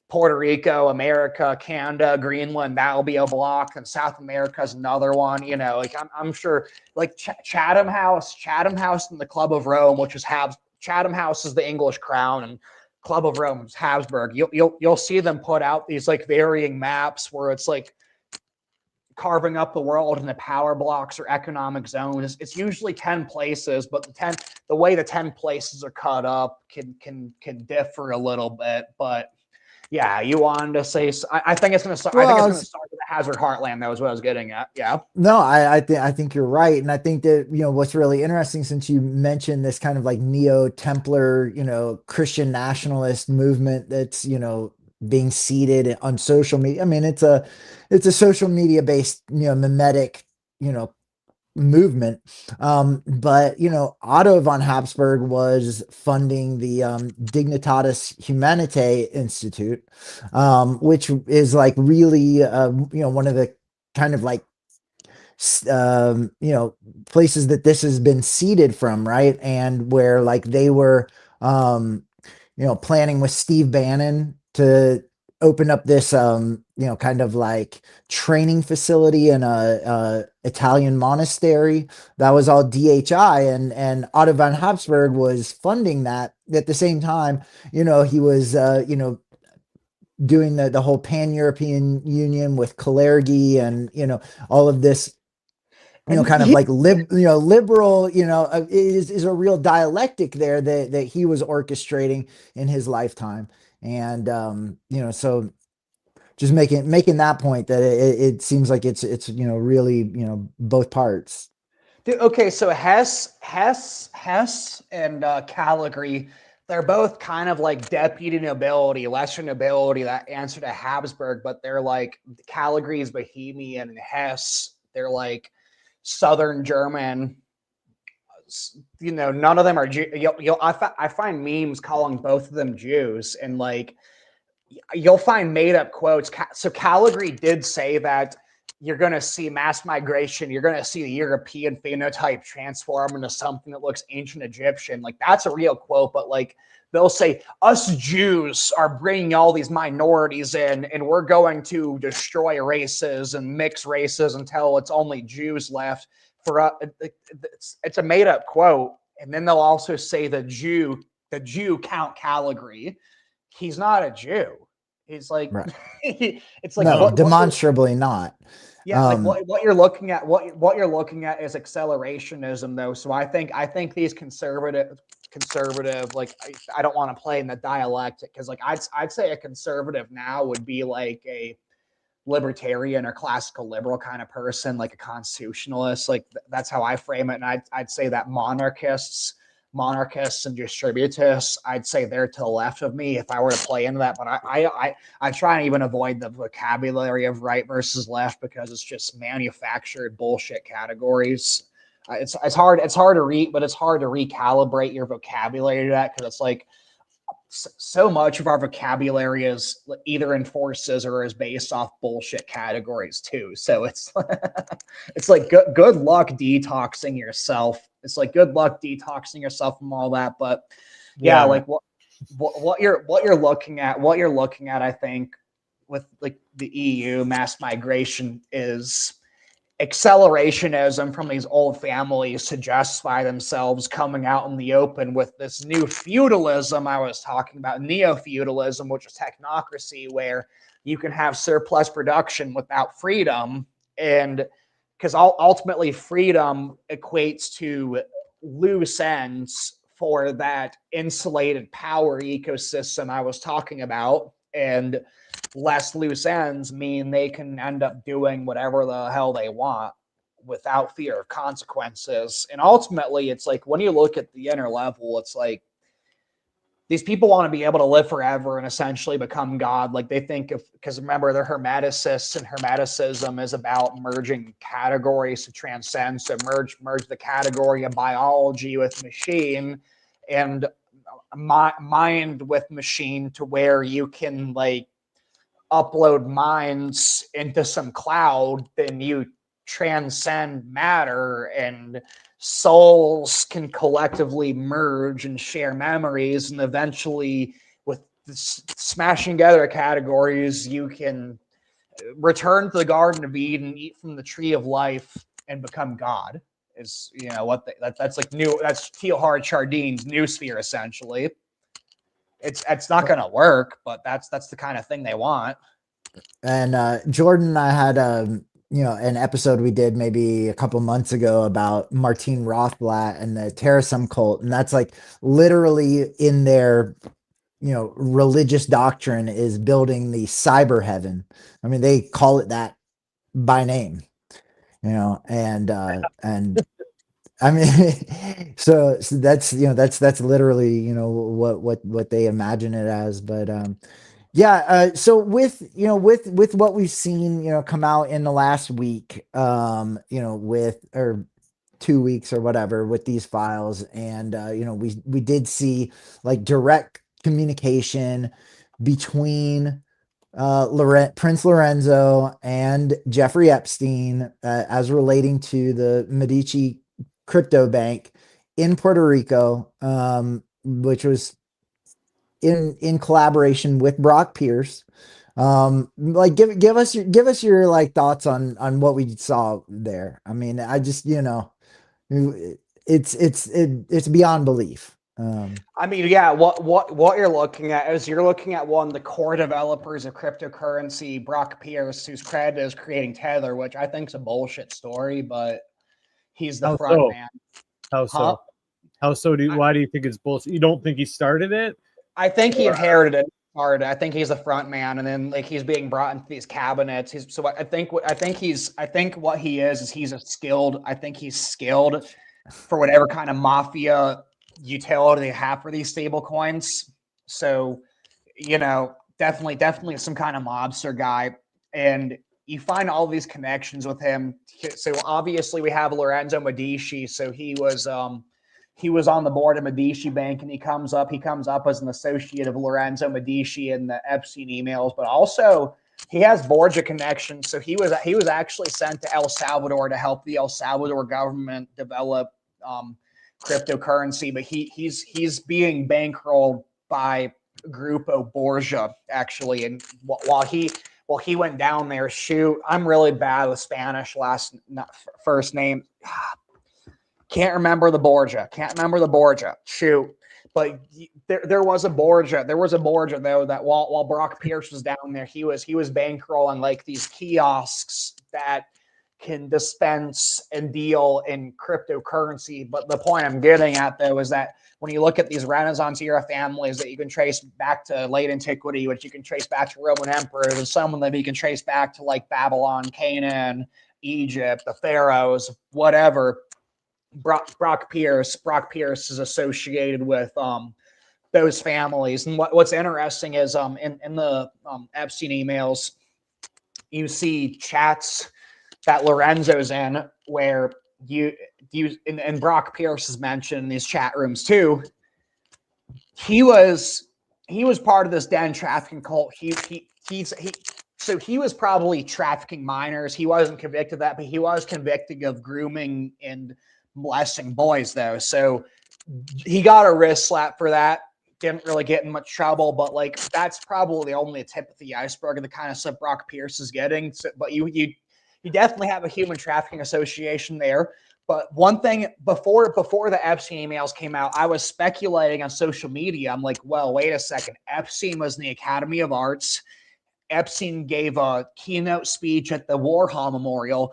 Puerto Rico, America, Canada, Greenland, that'll be a block, and South America is another one. Like I'm sure, like Chatham House and the Club of Rome, which is Chatham House is the English crown, and Club of Rome is Habsburg. You'll see them put out these like varying maps where it's like carving up the world into power blocks or economic zones. It's usually 10 places, but the way the 10 places are cut up can differ a little bit. But yeah, you wanted to say, I think it's going to start. I think it's going to start with the Habsburg heartland. That was what I was getting at. Yeah. No, I think you're right, and I think that what's really interesting, since you mentioned this kind of like neo-Templar, Christian nationalist movement that's being seeded on social media. I mean, it's a social media based memetic movement. But Otto von Habsburg was funding the Dignitatis Humanitae Institute, which is like really one of the kind of like places that this has been seeded from, right? And where like they were planning with Steve Bannon to open up this kind of like training facility in a Italian monastery. That was all DHI, and Otto von Habsburg was funding that. At the same time, he was doing the whole pan-European Union with Kalergi, and all of this kind of like liberal, is a real dialectic there that he was orchestrating in his lifetime. And, so just making that point that it seems like it's really both parts. Dude, okay, so Hess, and Caligari, they're both kind of like deputy nobility, lesser nobility that answer to Habsburg, but they're like Caligari is Bohemian and Hess, they're like Southern German. None of them are Jew. I find memes calling both of them Jews, and like you'll find made up quotes. So Caligari did say that you're going to see mass migration. You're going to see the European phenotype transform into something that looks ancient Egyptian. Like that's a real quote, but like they'll say us Jews are bringing all these minorities in and we're going to destroy races and mix races until it's only Jews left. For us, it's a made up quote. And then they'll also say the Jew Count Caligari. He's not a Jew. He's like, right. It's like no, demonstrably not. Yeah, like what you're looking at, what you're looking at is accelerationism, though. So I think these conservative, like I don't want to play in the dialectic because like I'd say a conservative now would be like a libertarian or classical liberal kind of person, like a constitutionalist. Like that's how I frame it, and I'd say that monarchists and distributists, I'd say they're to the left of me if I were to play into that. But I try and even avoid the vocabulary of right versus left because it's just manufactured bullshit categories. It's hard to read, but it's hard to recalibrate your vocabulary to that because it's like so much of our vocabulary is either enforces or is based off bullshit categories too. So it's it's like good luck detoxing yourself. It's like good luck detoxing yourself from all that. But yeah, like what you're looking at, I think, with like the EU mass migration is accelerationism from these old families to justify themselves coming out in the open with this new feudalism I was talking about, neo-feudalism, which is technocracy, where you can have surplus production without freedom. And because ultimately freedom equates to loose ends for that insulated power ecosystem I was talking about. And less loose ends mean they can end up doing whatever the hell they want without fear of consequences. And ultimately, it's like when you look at the inner level, it's like these people want to be able to live forever and essentially become God. Like they think because remember, they're Hermeticists, and Hermeticism is about merging categories to transcend. So merge the category of biology with machine and mind with machine to where you can like upload minds into some cloud, then you transcend matter and souls can collectively merge and share memories, and eventually with smashing together categories you can return to the Garden of Eden, eat from the tree of life, and become God. Is that's like new, that's Teilhard Chardin's new sphere essentially. It's not going to work, but that's the kind of thing they want. And Jordan and I had an episode we did maybe a couple months ago about Martine Rothblatt and the Terrasum cult, and that's like literally in their religious doctrine is building the cyber heaven. I mean, they call it that by name, and I mean, so that's that's literally what they imagine it as. But yeah, so with what we've seen come out in the last week, with or 2 weeks or whatever with these files, and we did see like direct communication between Prince Lorenzo and Jeffrey Epstein as relating to the Medici crypto bank in Puerto Rico, which was in collaboration with Brock Pierce. Like give us your like thoughts on what we saw there. I mean, I just it's beyond belief. I mean, yeah, what you're looking at is you're looking at one of the core developers of cryptocurrency, Brock Pierce, who's credited as creating Tether, which I think is a bullshit story, but he's the front man. How so? How so? Why do you think it's bullshit? You don't think he started it? I think he inherited it. part. I think he's the front man, and then like he's being brought into these cabinets. I think what he is he's a skilled. I think he's skilled for whatever kind of mafia utility they have for these stable coins. So, definitely some kind of mobster guy. And you find all these connections with him. So obviously we have Lorenzo Medici. So he was on the board of Medici Bank, and he comes up as an associate of Lorenzo Medici in the Epstein emails, but also he has Borgia connections. So he was actually sent to El Salvador to help the El Salvador government develop cryptocurrency, but he's being bankrolled by Grupo Borgia actually. And while he went down there, shoot, I'm really bad with Spanish first name. Can't remember the Borgia. Shoot. But there was a Borgia. There was a Borgia though that while Brock Pierce was down there, he was bankrolling like these kiosks that can dispense and deal in cryptocurrency. But the point I'm getting at though is that when you look at these Renaissance era families that you can trace back to late antiquity, which you can trace back to Roman emperors, and some of them you can trace back to like Babylon, Canaan, Egypt, the pharaohs, whatever. Brock Pierce is associated with those families. And what's interesting is in the Epstein emails, you see chats that Lorenzo's in where and Brock Pierce is mentioned in these chat rooms too. He was part of this den trafficking cult. So he was probably trafficking minors. He wasn't convicted of that, but he was convicted of grooming and molesting boys though. So he got a wrist slap for that. Didn't really get in much trouble, but like that's probably only a tip of the iceberg of the kind of stuff Brock Pierce is getting. So, but you definitely have a human trafficking association there. But one thing before the Epstein emails came out, I was speculating on social media. I'm like, well, wait a second. Epstein was in the Academy of Arts. Epstein gave a keynote speech at the Warhol Memorial.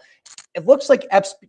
It looks like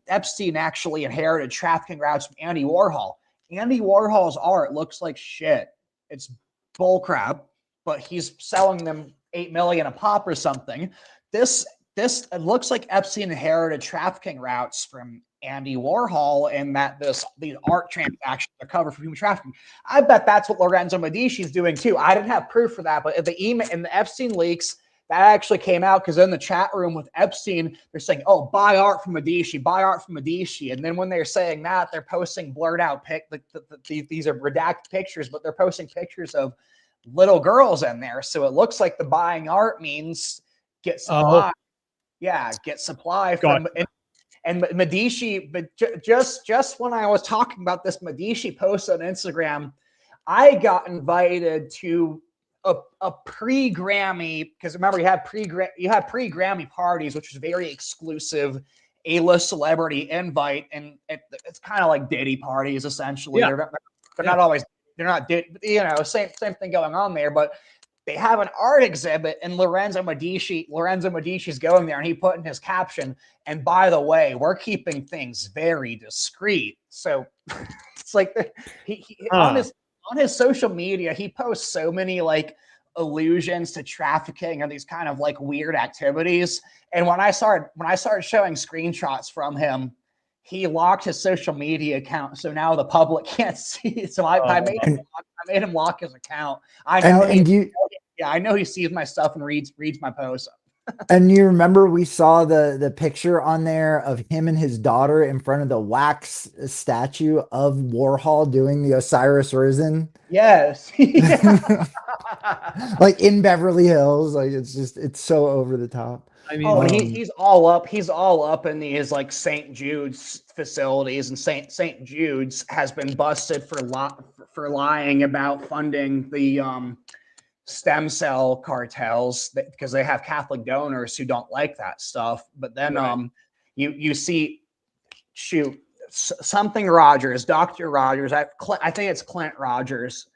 Epstein actually inherited trafficking routes from Andy Warhol. Andy Warhol's art looks like shit. It's bullcrap, but he's selling them $8 million a pop or something. This it looks like Epstein inherited trafficking routes from Andy Warhol, and that these art transactions are covered for human trafficking. I bet that's what Lorenzo Medici is doing too. I didn't have proof for that, but the email and the Epstein leaks that actually came out because in the chat room with Epstein, they're saying, "Oh, buy art from Medici, buy art from Medici," and then when they're saying that, they're posting blurred out these are redacted pictures, but they're posting pictures of little girls in there. So it looks like the buying art means get supply. Yeah, get supply from and Medici. But just when I was talking about this Medici post on Instagram, I got invited to a pre-Grammy, because remember you had pre-Grammy parties, which is very exclusive A-list celebrity invite, and it's kind of like Diddy parties essentially. Yeah. They're not always same thing going on there, but they have an art exhibit, and Lorenzo Medici's going there, and he put in his caption, "And by the way, we're keeping things very discreet." So it's like on his social media, he posts so many like allusions to trafficking and these kind of like weird activities. And when I started showing screenshots from him, he locked his social media account, so now the public can't see it. So I made him lock his account. I know he sees my stuff and reads my posts. And you remember we saw the picture on there of him and his daughter in front of the wax statue of Warhol doing the Osiris Risen. Yes. Like in Beverly Hills. Like it's so over the top. I mean, he's all up in these like St. Jude's facilities, and St. Jude's has been busted for lying about funding the stem cell cartels because they have Catholic donors who don't like that stuff. But then you see something Rogers, Dr. Rogers, I think it's Clint Rogers.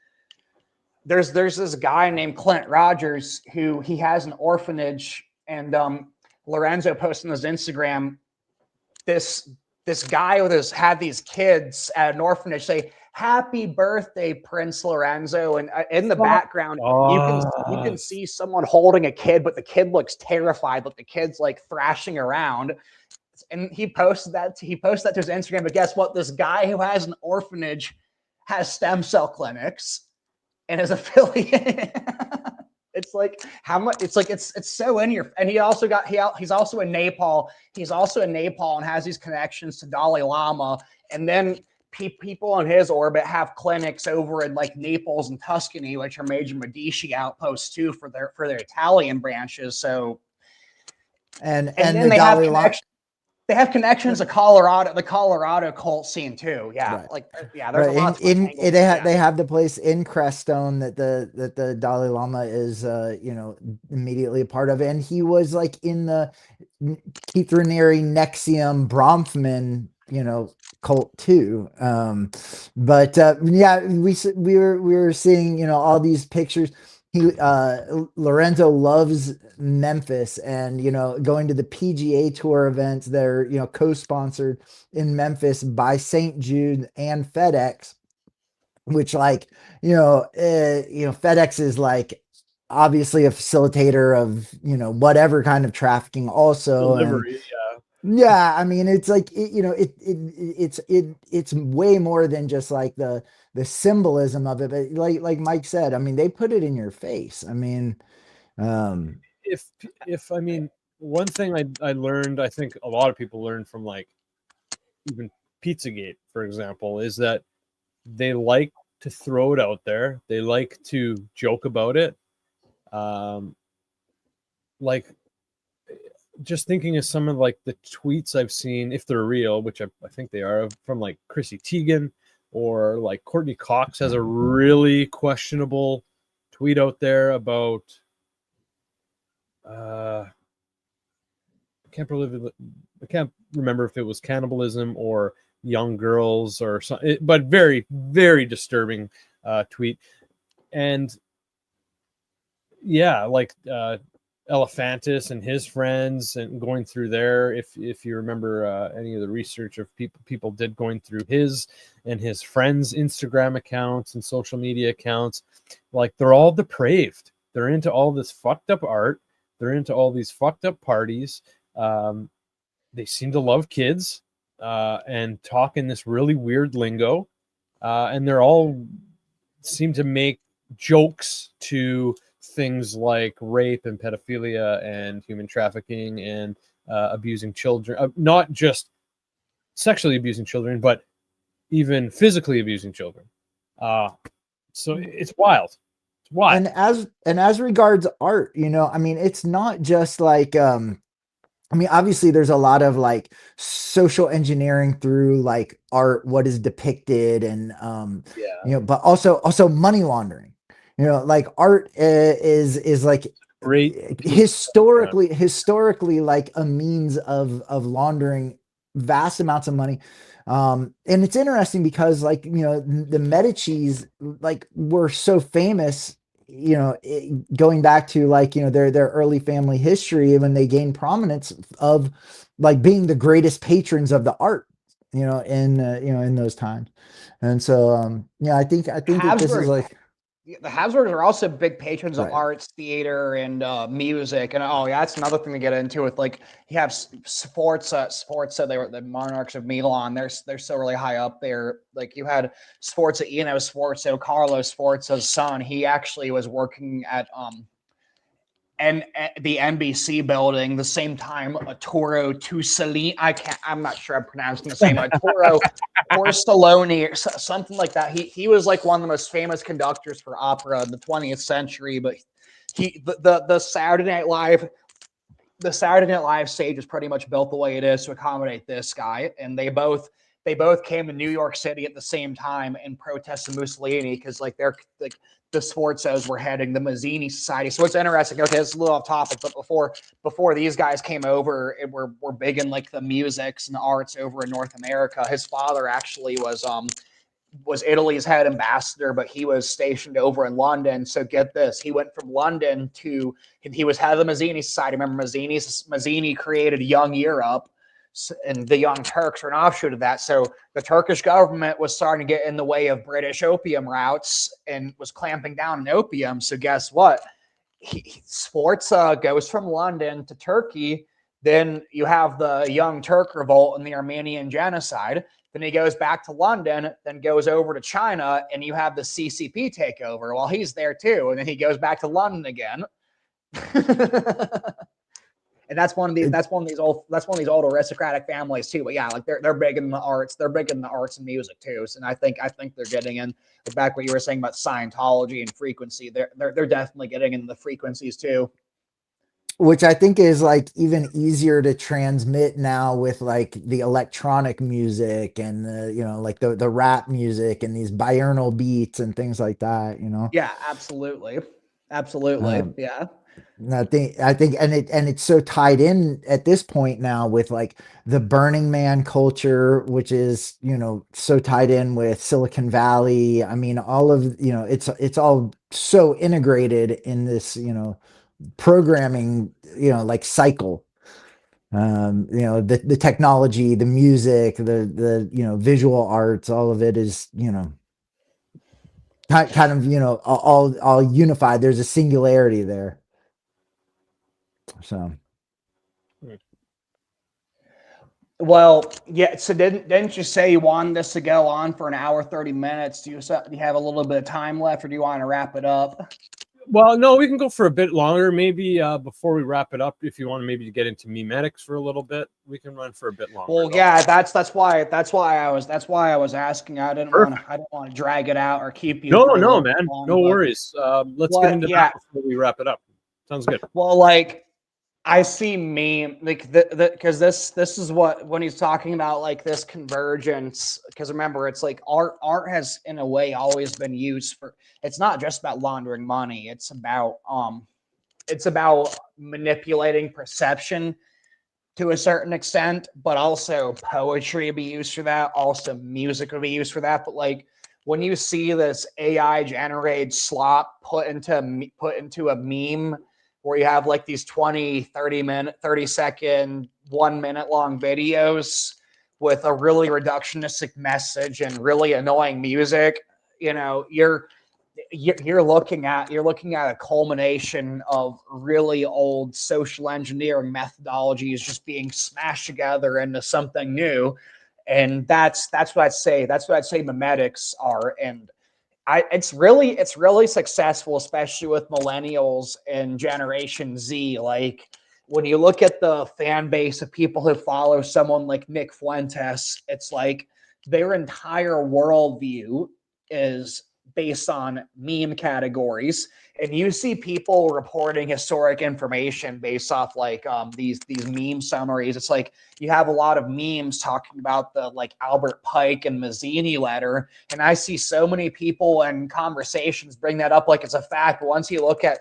There's this guy named Clint Rogers who he has an orphanage, and Lorenzo posted on his Instagram this this guy had these kids at an orphanage say, "Happy birthday, Prince Lorenzo," and in the background you can see someone holding a kid, but the kid looks terrified, but the kid's like thrashing around. And he posted that to his Instagram. But guess what? This guy who has an orphanage has stem cell clinics and is affiliated. It's like how much it's like it's so in your. And he's also in Nepal. He's also in Nepal and has these connections to Dalai Lama. And then people in his orbit have clinics over in like Naples and Tuscany, which are major Medici outposts too for their Italian branches. So and then the they have Dalai Lama. They have connections to the Colorado cult scene too. Yeah, Right. like there's a lot. They have the place in Crestone that the Dalai Lama is immediately a part of, and he was like in the Keithraneri Nexium Bronfman cult too. But we were seeing all these pictures. Lorenzo loves Memphis, and going to the PGA Tour events that are co-sponsored in Memphis by St. Jude and FedEx, which FedEx is like obviously a facilitator of whatever kind of trafficking also. Delivery, yeah, I mean, it's like it's way more than just like the symbolism of it, but like Mike said, I mean, they put it in your face. I mean, if I mean, one thing I learned, I think a lot of people learned from like even Pizzagate, for example, is that they like to throw it out there. They like to joke about it. Like just thinking of some of like the tweets I've seen, if they're real, which I think they are, from like Chrissy Teigen, or like Courtney Cox has a really questionable tweet out there about I can't remember if it was cannibalism or young girls or something, but very, very disturbing tweet. And yeah, like Elephantis and his friends, and going through there, if you remember any of the research of people did going through his and his friends' Instagram accounts and social media accounts, like they're all depraved. They're into all this fucked up art. They're into all these fucked up parties. They seem to love kids and talk in this really weird lingo. And they're all seem to make jokes to things like rape and pedophilia and human trafficking and abusing children, not just sexually abusing children, but even physically abusing children. So it's wild. It's wild. And as regards art, I mean, it's not just like, I mean, obviously there's a lot of like social engineering through like art, what is depicted, and but also money laundering. Like art is like Great historically like a means of laundering vast amounts of money. And it's interesting because like the Medicis like were so famous, going back to like their early family history, when they gained prominence of like being the greatest patrons of the art in those times. And so I think that this is like, the Habsburgs are also big patrons of Right. arts, theater, and music. And that's another thing to get into with like you have Sforza. They were the monarchs of Milan. They're still really high up there. Like you had Sforza, Sforza, Carlo Sforza's son. He actually was working at and the NBC building the same time Arturo Tussolini. I'm not sure I'm pronouncing the same. Arturo Orsoloni or something like that. He was like one of the most famous conductors for opera in the 20th century. But the Saturday Night Live stage is pretty much built the way it is to accommodate this guy. And they both came to New York City at the same time and protested Mussolini because like they're like the Sforzos were heading the Mazzini Society. So it's interesting. Okay, it's a little off topic, but before these guys came over, were big in like the musics and the arts over in North America. His father actually was Italy's head ambassador, but he was stationed over in London. So get this, he went from London he was head of the Mazzini Society. Remember Mazzini created Young Europe. And the Young Turks are an offshoot of that. So the Turkish government was starting to get in the way of British opium routes and was clamping down on opium. So guess what? Sforza goes from London to Turkey. Then you have the Young Turk revolt and the Armenian genocide. Then he goes back to London, then goes over to China, and you have the CCP takeover. Well, he's there too, and then he goes back to London again. And that's one of these old aristocratic families too. But yeah, like they're big in the arts. They're big in the arts and music too. So, and I think they're getting in. Back what you were saying about Scientology and frequency, they're definitely getting in the frequencies too. Which I think is like even easier to transmit now with like the electronic music and the, you know, like the rap music and these binaural beats and things like that, you know? Yeah, absolutely. Yeah. I think, and it's so tied in at this point now with like the Burning Man culture, which is, you know, so tied in with Silicon Valley. I mean, all of, you know, it's all so integrated in this, you know, programming, you know, like cycle. You know, the technology, the music, the you know, visual arts, all of it is, you know, kind of, you know, all unified. There's a singularity there. So well, yeah. So didn't you say you wanted this to go on for an hour, 30 minutes? Do you have a little bit of time left, or do you want to wrap it up? Well, no, we can go for a bit longer. Maybe before we wrap it up, if you want to maybe get into memetics for a little bit, we can run for a bit longer. Well, yeah, that's why I was asking. I didn't want to drag it out or keep you. No, man, no worries. Let's get into that before we wrap it up. Sounds good. Well, like I see like because this is what when he's talking about like this convergence. Because remember, it's like art has in a way always been used for. It's not just about laundering money. It's about manipulating perception to a certain extent, but also poetry would be used for that. Also, music would be used for that. But like when you see this AI generated slop put into a meme where you have like these 20, 30 second, 1 minute long videos with a really reductionistic message and really annoying music, you know, you're looking at a culmination of really old social engineering methodologies just being smashed together into something new. And that's what I'd say. That's what I'd say memetics are. And it's really successful, especially with millennials and Generation Z. Like when you look at the fan base of people who follow someone like Nick Fuentes, it's like their entire worldview is based on meme categories, and you see people reporting historic information based off like these meme summaries. It's like you have a lot of memes talking about the like Albert Pike and Mazzini letter, and I see so many people and conversations bring that up like it's a fact. But once you look at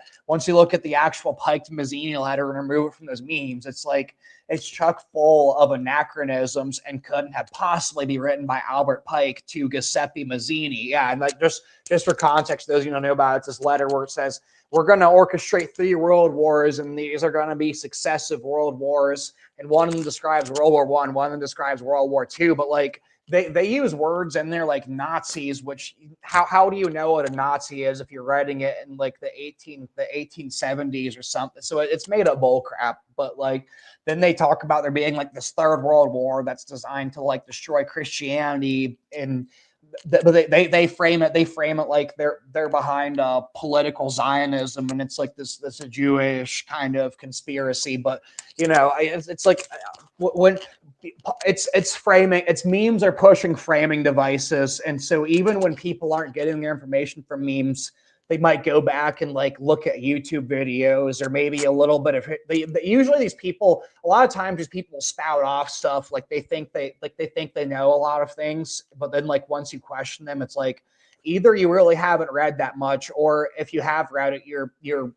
the actual Pike to Mazzini letter and remove it from those memes, it's like it's chock full of anachronisms and couldn't have possibly be written by Albert Pike to Giuseppe Mazzini. Yeah, and like just for context, those you don't know about, it's this letter where it says we're going to orchestrate 3 world wars, and these are going to be successive world wars. And one of them describes World War I, one of them describes World War II. But like they use words in there like Nazis, which how do you know what a Nazi is if you're writing it in like the 1870s or something? So it's made up bull crap. But like then they talk about there being like this 3rd World War that's designed to like destroy Christianity, and but they frame it like they're behind political Zionism, and it's like this a Jewish kind of conspiracy. But you know, it's like when it's framing, it's memes are pushing framing devices, and so even when people aren't getting their information from memes, they might go back and like look at YouTube videos or maybe a little bit of usually these people, a lot of times these people spout off stuff like they think they know a lot of things, but then like once you question them, it's like either you really haven't read that much, or if you have read it, you're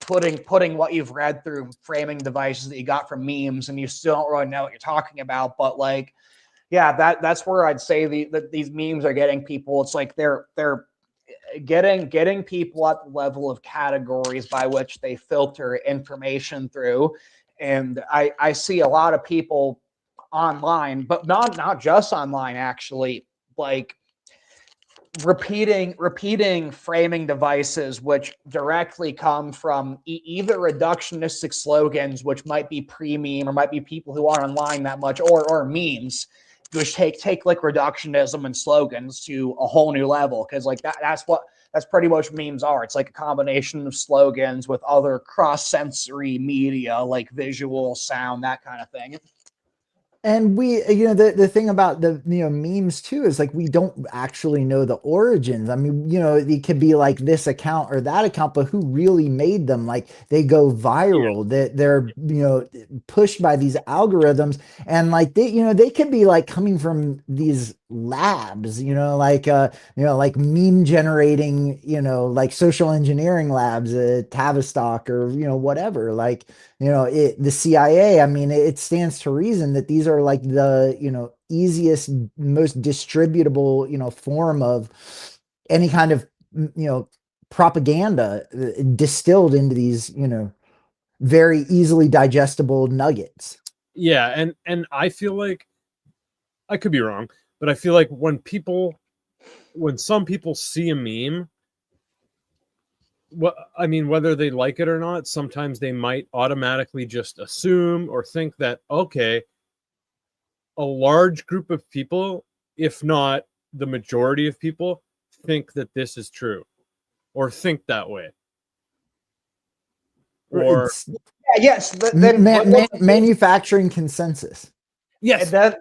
putting what you've read through framing devices that you got from memes, and you still don't really know what you're talking about. But like, yeah, that's where I'd say these memes are getting people. It's like they're getting people at the level of categories by which they filter information through. And I see a lot of people online, but not just online, actually, like repeating framing devices which directly come from either reductionistic slogans, which might be pre-meme or might be people who aren't online that much, or memes, which take like reductionism and slogans to a whole new level. Because like that's pretty much what memes are. It's like a combination of slogans with other cross-sensory media like visual, sound, that kind of thing. And we, the thing about the, memes too, is like, we don't actually know the origins. I mean, it could be like this account or that account, but who really made them? Like, they go viral, they're, pushed by these algorithms, and like they could be like coming from these labs, like meme generating, like social engineering labs at Tavistock or, whatever, like, the CIA. I mean, it stands to reason that these are like the, easiest, most distributable, form of any kind of, propaganda distilled into these, very easily digestible nuggets. Yeah, and I feel like, I could be wrong, but I feel like when some people see a meme, whether they like it or not, sometimes they might automatically just assume or think that, okay, a large group of people, if not the majority of people, think that this is true or think that way. Or yes, manufacturing consensus. Yes. But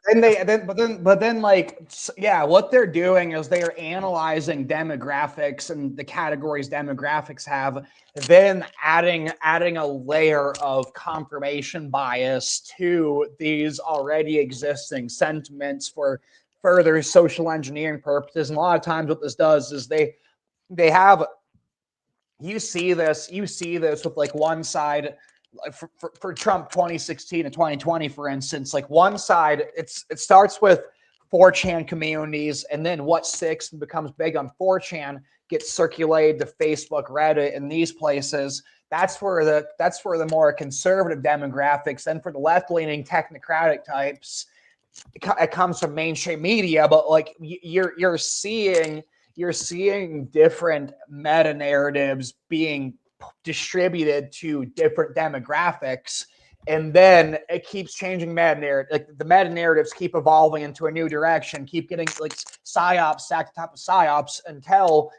then, like, yeah, what they're doing is they are analyzing demographics and the categories demographics have, then adding a layer of confirmation bias to these already existing sentiments for further social engineering purposes. And a lot of times, what this does is they have, you see this with like one side. For Trump 2016 to 2020, for instance, like one side, it starts with 4chan communities, and then what sticks and becomes big on 4chan gets circulated to Facebook, Reddit, and these places. That's for the more conservative demographics. And for the left-leaning technocratic types, it comes from mainstream media. But like you're seeing different meta narratives being distributed to different demographics, and then it keeps changing meta narrative. Like the meta narratives keep evolving into a new direction, keep getting like psyops stacked on top of psyops, until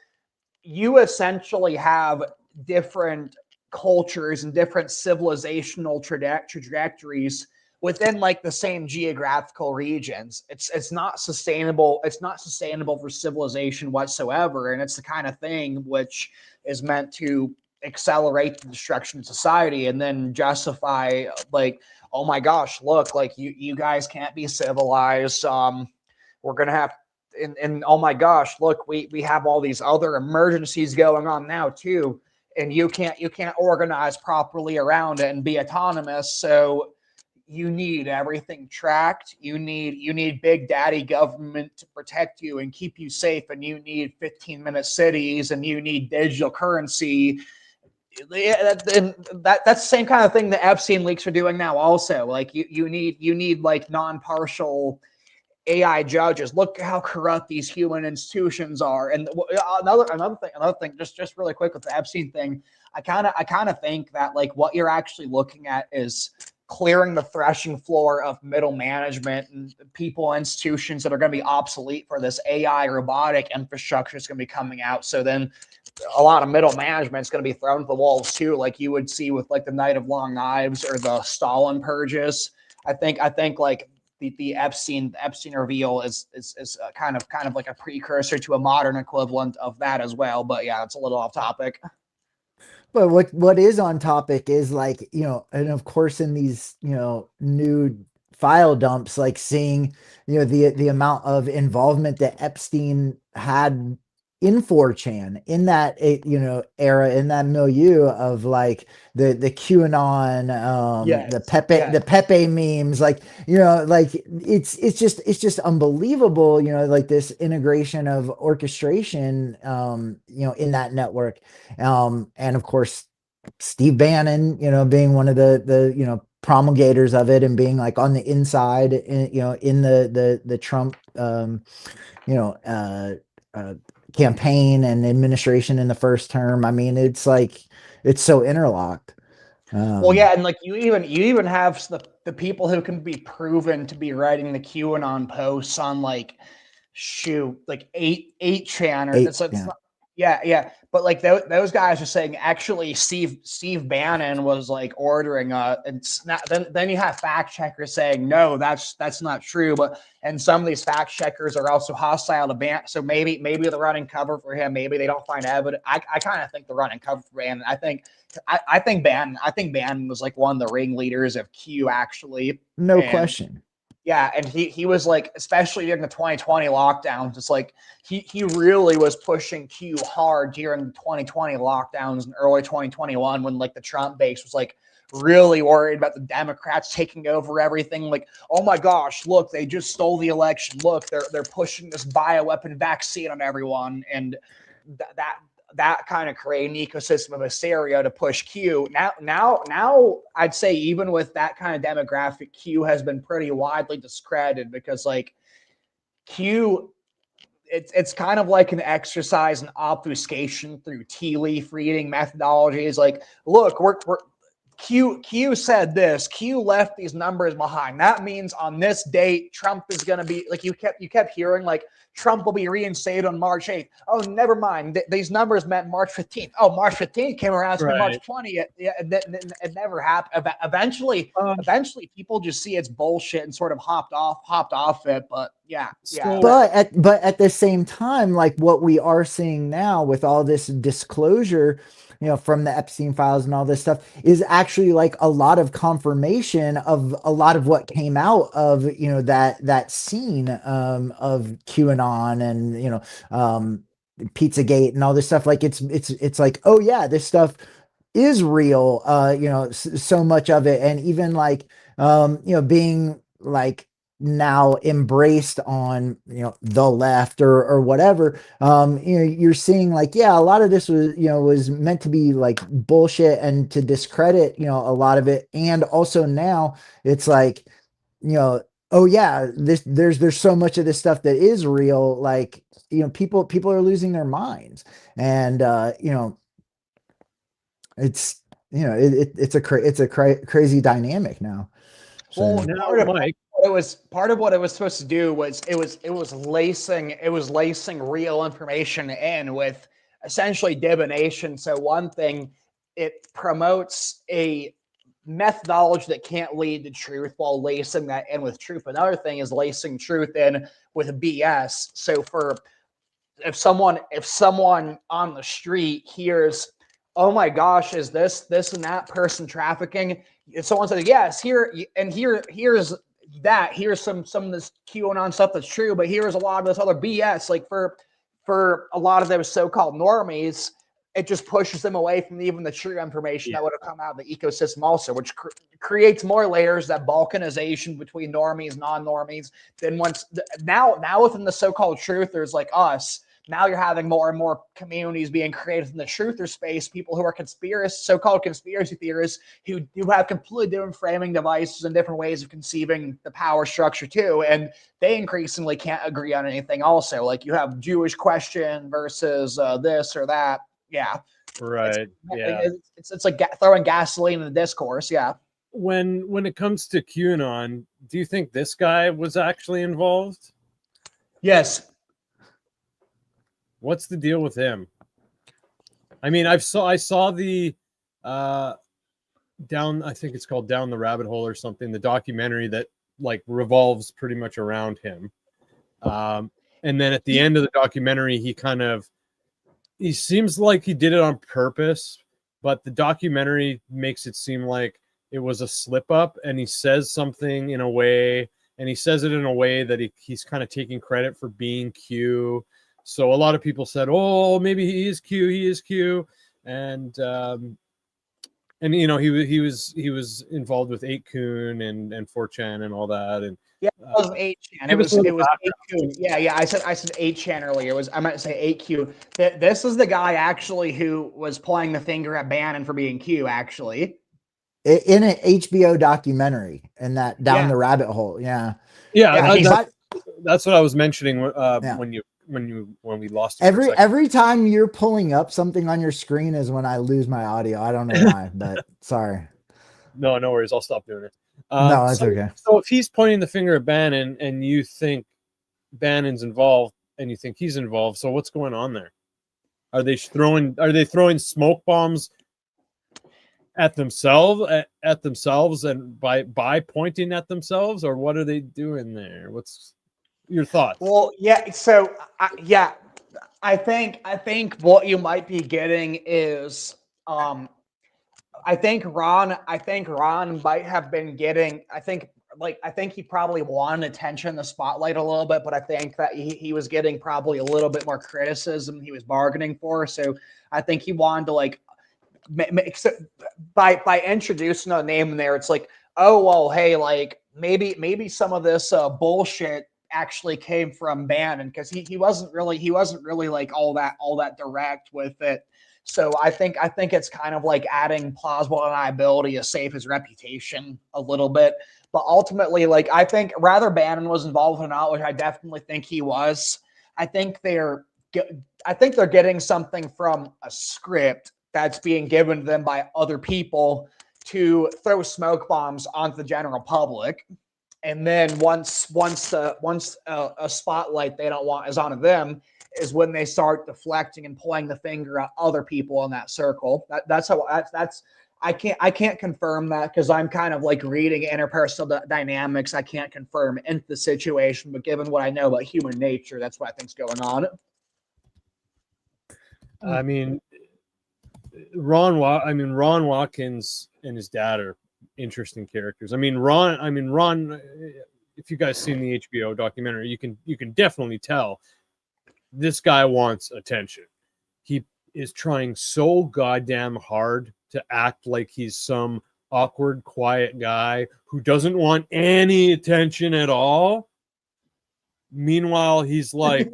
you essentially have different cultures and different civilizational trajectories within like the same geographical regions. It's not sustainable. It's not sustainable for civilization whatsoever, and it's the kind of thing which is meant to accelerate the destruction of society and then justify, like, oh my gosh, look, like you guys can't be civilized. We're gonna have, and oh my gosh, look, we have all these other emergencies going on now too, and you can't organize properly around it and be autonomous. So you need everything tracked. You need big daddy government to protect you and keep you safe, and you need 15-minute cities, and you need digital currency. That's the same kind of thing the Epstein leaks are doing now also. Like you need like non-partial AI judges. Look how corrupt these human institutions are. And another thing, just really quick with the Epstein thing, I kind of think that like what you're actually looking at is clearing the threshing floor of middle management and people, institutions that are going to be obsolete for this AI robotic infrastructure is going to be coming out. So then a lot of middle management is going to be thrown to the wolves too, like you would see with like the Night of Long Knives or the Stalin purges. I think like the Epstein reveal is kind of like a precursor to a modern equivalent of that as well. But yeah, it's a little off topic. But what is on topic is like, and of course in these, new file dumps, like seeing, the amount of involvement that Epstein had in 4chan, in that, era, in that milieu of like the QAnon, the Pepe memes, like, like it's just unbelievable, like this integration of orchestration, in that network. And of course, Steve Bannon, being one of the promulgators of it and being like on the inside, in the Trump, campaign and administration in the first term. I mean, it's like, it's so interlocked. Well, yeah, and like you even have the people who can be proven to be writing the QAnon posts on like like 8chan, or it's not, yeah. But like those guys are saying actually Steve Bannon was like ordering it's not, then you have fact checkers saying no, that's not true. And some of these fact checkers are also hostile to Bannon, so maybe they're running cover for him, maybe they don't find evidence. I kind of think they're running cover for Bannon. I think Bannon was like one of the ringleaders of Q, actually. No question. Yeah, and he was like, especially during the 2020 lockdowns, it's like he really was pushing Q hard during the 2020 lockdowns and early 2021, when like the Trump base was like really worried about the Democrats taking over everything. Like, oh my gosh, look, they just stole the election. Look, they're pushing this bioweapon vaccine on everyone, and that kind of create an ecosystem of hysteria to push Q. Now, I'd say even with that kind of demographic, Q has been pretty widely discredited, because like Q, it's kind of like an exercise in obfuscation through tea leaf reading methodologies. Like, look, we're Q said this. Q left these numbers behind. That means on this date, Trump is going to be like, you kept hearing like Trump will be reinstated on March 8th. Oh, never mind. These numbers meant March 15th. Oh, March 15th came around to March 20th. Yeah, it never happened. Eventually, people just see it's bullshit and sort of hopped off it. But yeah. But at the same time, like what we are seeing now with all this disclosure, from the Epstein files and all this stuff, is actually like a lot of confirmation of a lot of what came out of, that scene, of QAnon and, Pizzagate and all this stuff. Like it's like, oh yeah, this stuff is real. So much of it. And even like, being like now embraced on the left or whatever, you're seeing like, yeah, a lot of this was meant to be like bullshit and to discredit a lot of it. And also now it's like, oh yeah, there's so much of this stuff that is real. Like, people are losing their minds, and it's it's a crazy dynamic now. So, well, part of what it was supposed to do was it was lacing real information in with essentially divination. So one thing, it promotes a methodology that can't lead to truth while lacing that in with truth. Another thing is lacing truth in with BS. So if someone on the street hears, oh my gosh, is this and that person trafficking? If someone says, yes, here's that, here's some of this QAnon stuff that's true, but here's a lot of this other BS. Like for a lot of those so-called normies, it just pushes them away from even the true information that would have come out of the ecosystem also, which creates more layers, that balkanization between normies, non-normies. Then now within the so-called truthers like us, now you're having more and more communities being created in the truther space, people who are so-called conspiracy theorists who have completely different framing devices and different ways of conceiving the power structure too. And they increasingly can't agree on anything also. Like you have Jewish question versus this or that. Yeah. Right. It's like throwing gasoline in the discourse. Yeah. When it comes to QAnon, do you think this guy was actually involved? Yes. What's the deal with him? I mean, I saw the down, I think it's called Down the Rabbit Hole or something, the documentary that like revolves pretty much around him. And then at the end of the documentary, he seems like he did it on purpose, but the documentary makes it seem like it was a slip up, and he says something in a way, and he says it in a way that he's kind of taking credit for being Q. So a lot of people said, "Oh, maybe he is Q," and he was involved with 8kun and 4chan and all that, and yeah, it wasn't 8chan. It was 8kun. Yeah. I said 8chan earlier. I meant to say 8Q. This is the guy actually who was pointing the finger at Bannon for being Q. Actually, in an HBO documentary, and that down Yeah. the rabbit hole. Yeah. Yeah, But that's what I was mentioning Yeah. when we lost it for a second. every time you're pulling up something on your screen is when I lose my audio. I don't know why, but sorry. No worries. I'll stop doing it. No, it's okay. So if he's pointing the finger at Bannon and you think Bannon's involved and you think he's involved, so what's going on there? Are they throwing smoke bombs at themselves and by pointing at themselves, or what are they doing there? What's your thoughts? Well, yeah. So, I think what you might be getting is, I think Ron might have been getting. I think he probably wanted attention in the spotlight a little bit, but I think that he was getting probably a little bit more criticism he was bargaining for. So I think he wanted to by introducing a name in there, it's like, oh well, hey, like maybe some of this bullshit actually came from Bannon, because he wasn't really like all that direct with it. So I think it's kind of like adding plausible deniability to save his reputation a little bit. But ultimately, like, I think rather Bannon was involved or not, which I definitely think he was, I think they're getting something from a script that's being given to them by other people to throw smoke bombs onto the general public. And then once a spotlight they don't want is on them, is when they start deflecting and pointing the finger at other people in that circle. That's I can't confirm that, because I'm kind of like reading interpersonal dynamics. I can't confirm into the situation, but given what I know about human nature, that's what I think's going on. I mean, Ron Watkins and his dad are interesting characters. I mean, Ron. If you guys seen the HBO documentary, you can definitely tell this guy wants attention. He is trying so goddamn hard to act like he's some awkward, quiet guy who doesn't want any attention at all. Meanwhile, he's like,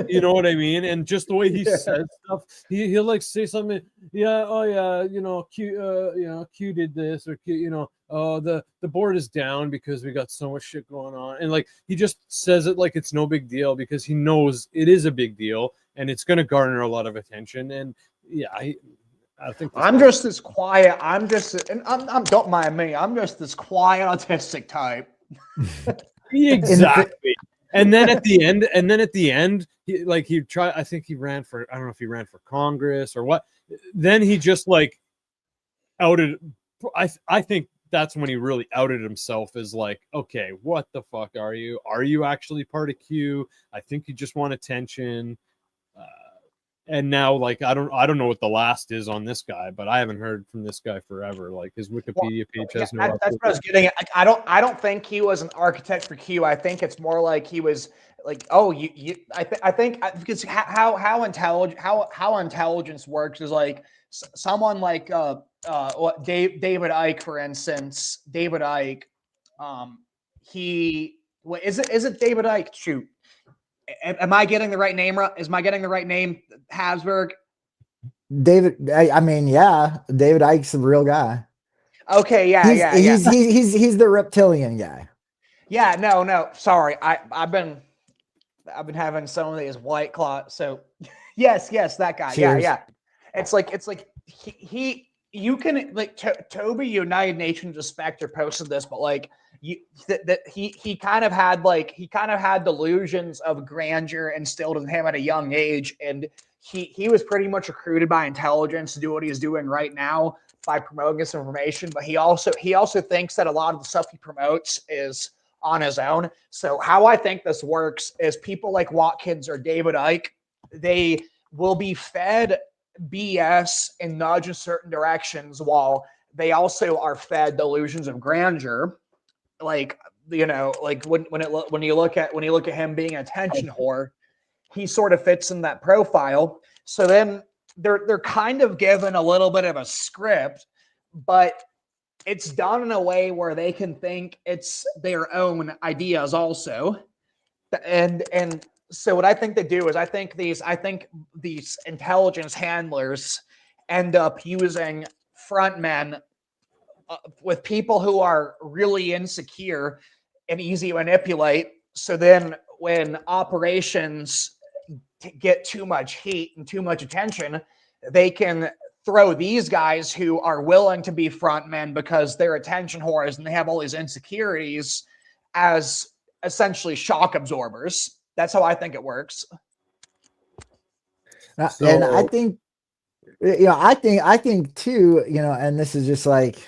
you know what I mean? And just the way he says stuff, he'll like say something, yeah, oh yeah, Q did this, or Q, oh, the board is down because we got so much shit going on. And like he just says it like it's no big deal, because he knows it is a big deal and it's gonna garner a lot of attention. And yeah, I think I'm just this quiet. I'm don't mind me. I'm just this quiet autistic type. Exactly. And then at the end, he tried. I think he ran for. I don't know if he ran for Congress or what. Then he just like outed. I think that's when he really outed himself as like, okay, what the fuck are you? Are you actually part of Q? I think you just want attention. And now, like, I don't know what the last is on this guy, but I haven't heard from this guy forever. Like, his Wikipedia page has no. That's what I was getting at. I don't think he was an architect for Q. I think it's more like he was like, oh, I think because how intelligence works is like someone like David Icke, for instance. David Icke, is it David Icke? Shoot. Am I getting the right name? Is my getting the right name? Habsburg. David. I mean, yeah, David Icke's a real guy. Okay, he's the reptilian guy. Yeah, no. Sorry, I've been having some of these White Claw. So yes, that guy. Cheers. Yeah. It's like you can like Toby United Nations Inspector posted this, but like he kind of had delusions of grandeur instilled in him at a young age, and he was pretty much recruited by intelligence to do what he's doing right now by promoting this information. But he also thinks that a lot of the stuff he promotes is on his own. So how I think this works is people like Watkins or David Icke, they will be fed BS and nudge in certain directions, while they also are fed delusions of grandeur. Like, like when you look at him being an attention whore, he sort of fits in that profile. So then they're kind of given a little bit of a script, but it's done in a way where they can think it's their own ideas also. And so what I think they do is I think these intelligence handlers end up using front men with people who are really insecure and easy to manipulate. So then when operations get too much heat and too much attention, they can throw these guys who are willing to be front men because they're attention whores and they have all these insecurities as essentially shock absorbers. That's how I think it works. And I think, I think too, and this is just like,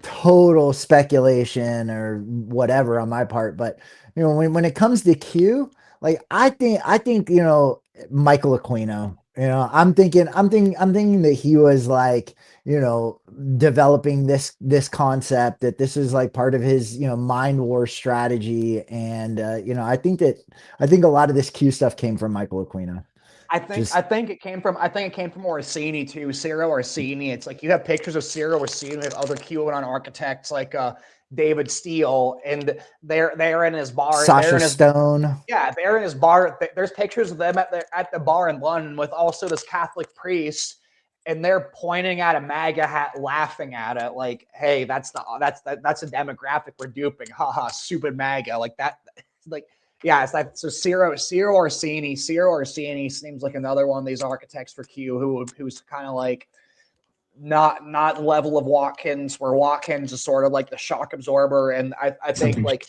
total speculation or whatever on my part, but when it comes to Q, like I think Michael Aquino, I'm thinking that he was like, developing this concept, that this is like part of his mind war strategy, and I think a lot of this Q stuff came from Michael Aquino. I think it came from Orsini too. Ciro Orsini. It's like you have pictures of Ciro Orsini with other QAnon architects like David Steele, and they're in his bar. Sasha Stone. Yeah, they're in his bar. There's pictures of them at the bar in London with also this Catholic priest, and they're pointing at a MAGA hat, laughing at it, like, "Hey, that's a demographic we're duping." Haha, stupid MAGA, like that, like. Yeah, it's like so. Ciro Orsini seems like another one of these architects for Q who's kind of like not level of Watkins, where Watkins is sort of like the shock absorber, and I think like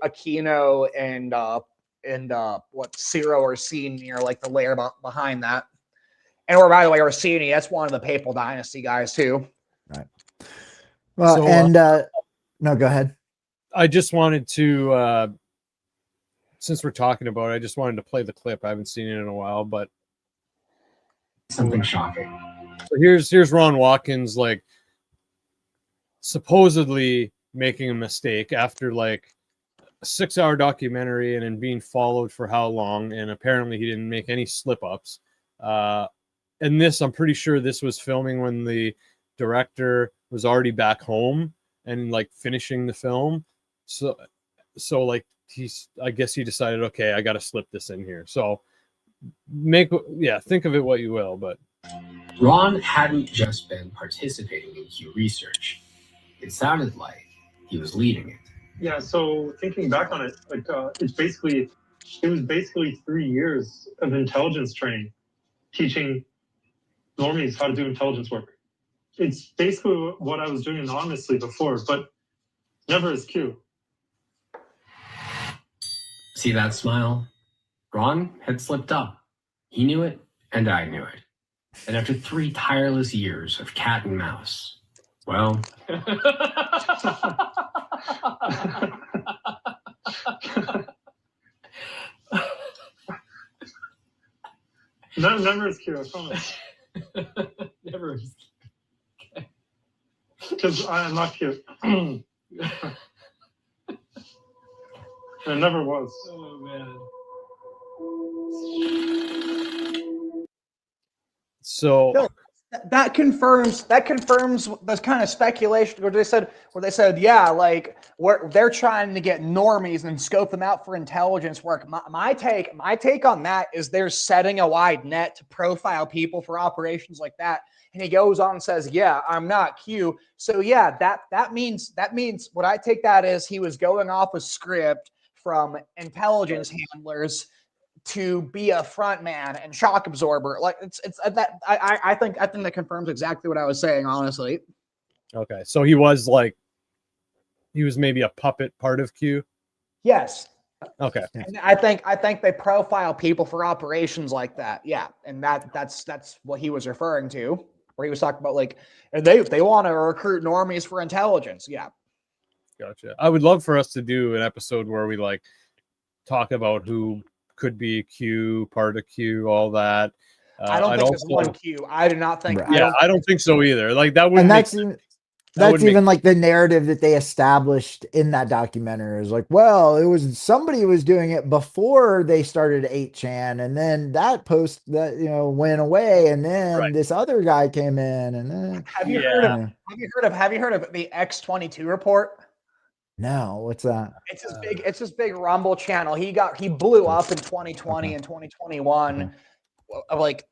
Aquino and what Ciro Orsini are like the layer behind that. And or by the way, Orsini, that's one of the Papal Dynasty guys too. Right. Well, so, no, go ahead. I just wanted to. Since we're talking about it, I just wanted to play the clip. I haven't seen it in a while, but something shocking. So here's Ron Watkins, like, supposedly making a mistake after like a 6-hour documentary and then being followed for how long, and apparently he didn't make any slip-ups. And this, I'm pretty sure this was filming when the director was already back home and like finishing the film. So like, I guess he decided, okay, I got to slip this in here. So think of it what you will, but Ron hadn't just been participating in Q research. It sounded like he was leading it. Yeah, so thinking back on it, like it was basically 3 years of intelligence training, teaching normies how to do intelligence work. It's basically what I was doing anonymously before, but never as Q. See that smile? Ron had slipped up. He knew it, and I knew it. And after 3 tireless years of cat and mouse, well... Never as Q, I promise. Never as Q. Because I am not cute. It never was. Oh, man. So that confirms this kind of speculation where they said, yeah, like they're trying to get normies and scope them out for intelligence work. My take on that is they're setting a wide net to profile people for operations like that. And he goes on and says, yeah, I'm not Q. So yeah, that means what I take that is he was going off a script from intelligence handlers to be a front man and shock absorber. Like it's that I think that confirms exactly what I was saying, honestly. Okay. So he was maybe a puppet part of Q? Yes. Okay. And I think they profile people for operations like that. Yeah. And that's what he was referring to, where he was talking about like they want to recruit normies for intelligence. Yeah. Gotcha. I would love for us to do an episode where we like talk about who could be Q, part of Q, all that. I don't think there's one Q. I do not think. I don't think so either. Like that would. And that's even like the narrative that they established in that documentary is like, well, it was somebody was doing it before they started 8chan, and then that post that went away, and then this other guy came in, and then have you heard of the X22 report? No, what's that? It's this big Rumble channel. He blew up in 2020 and 2021 like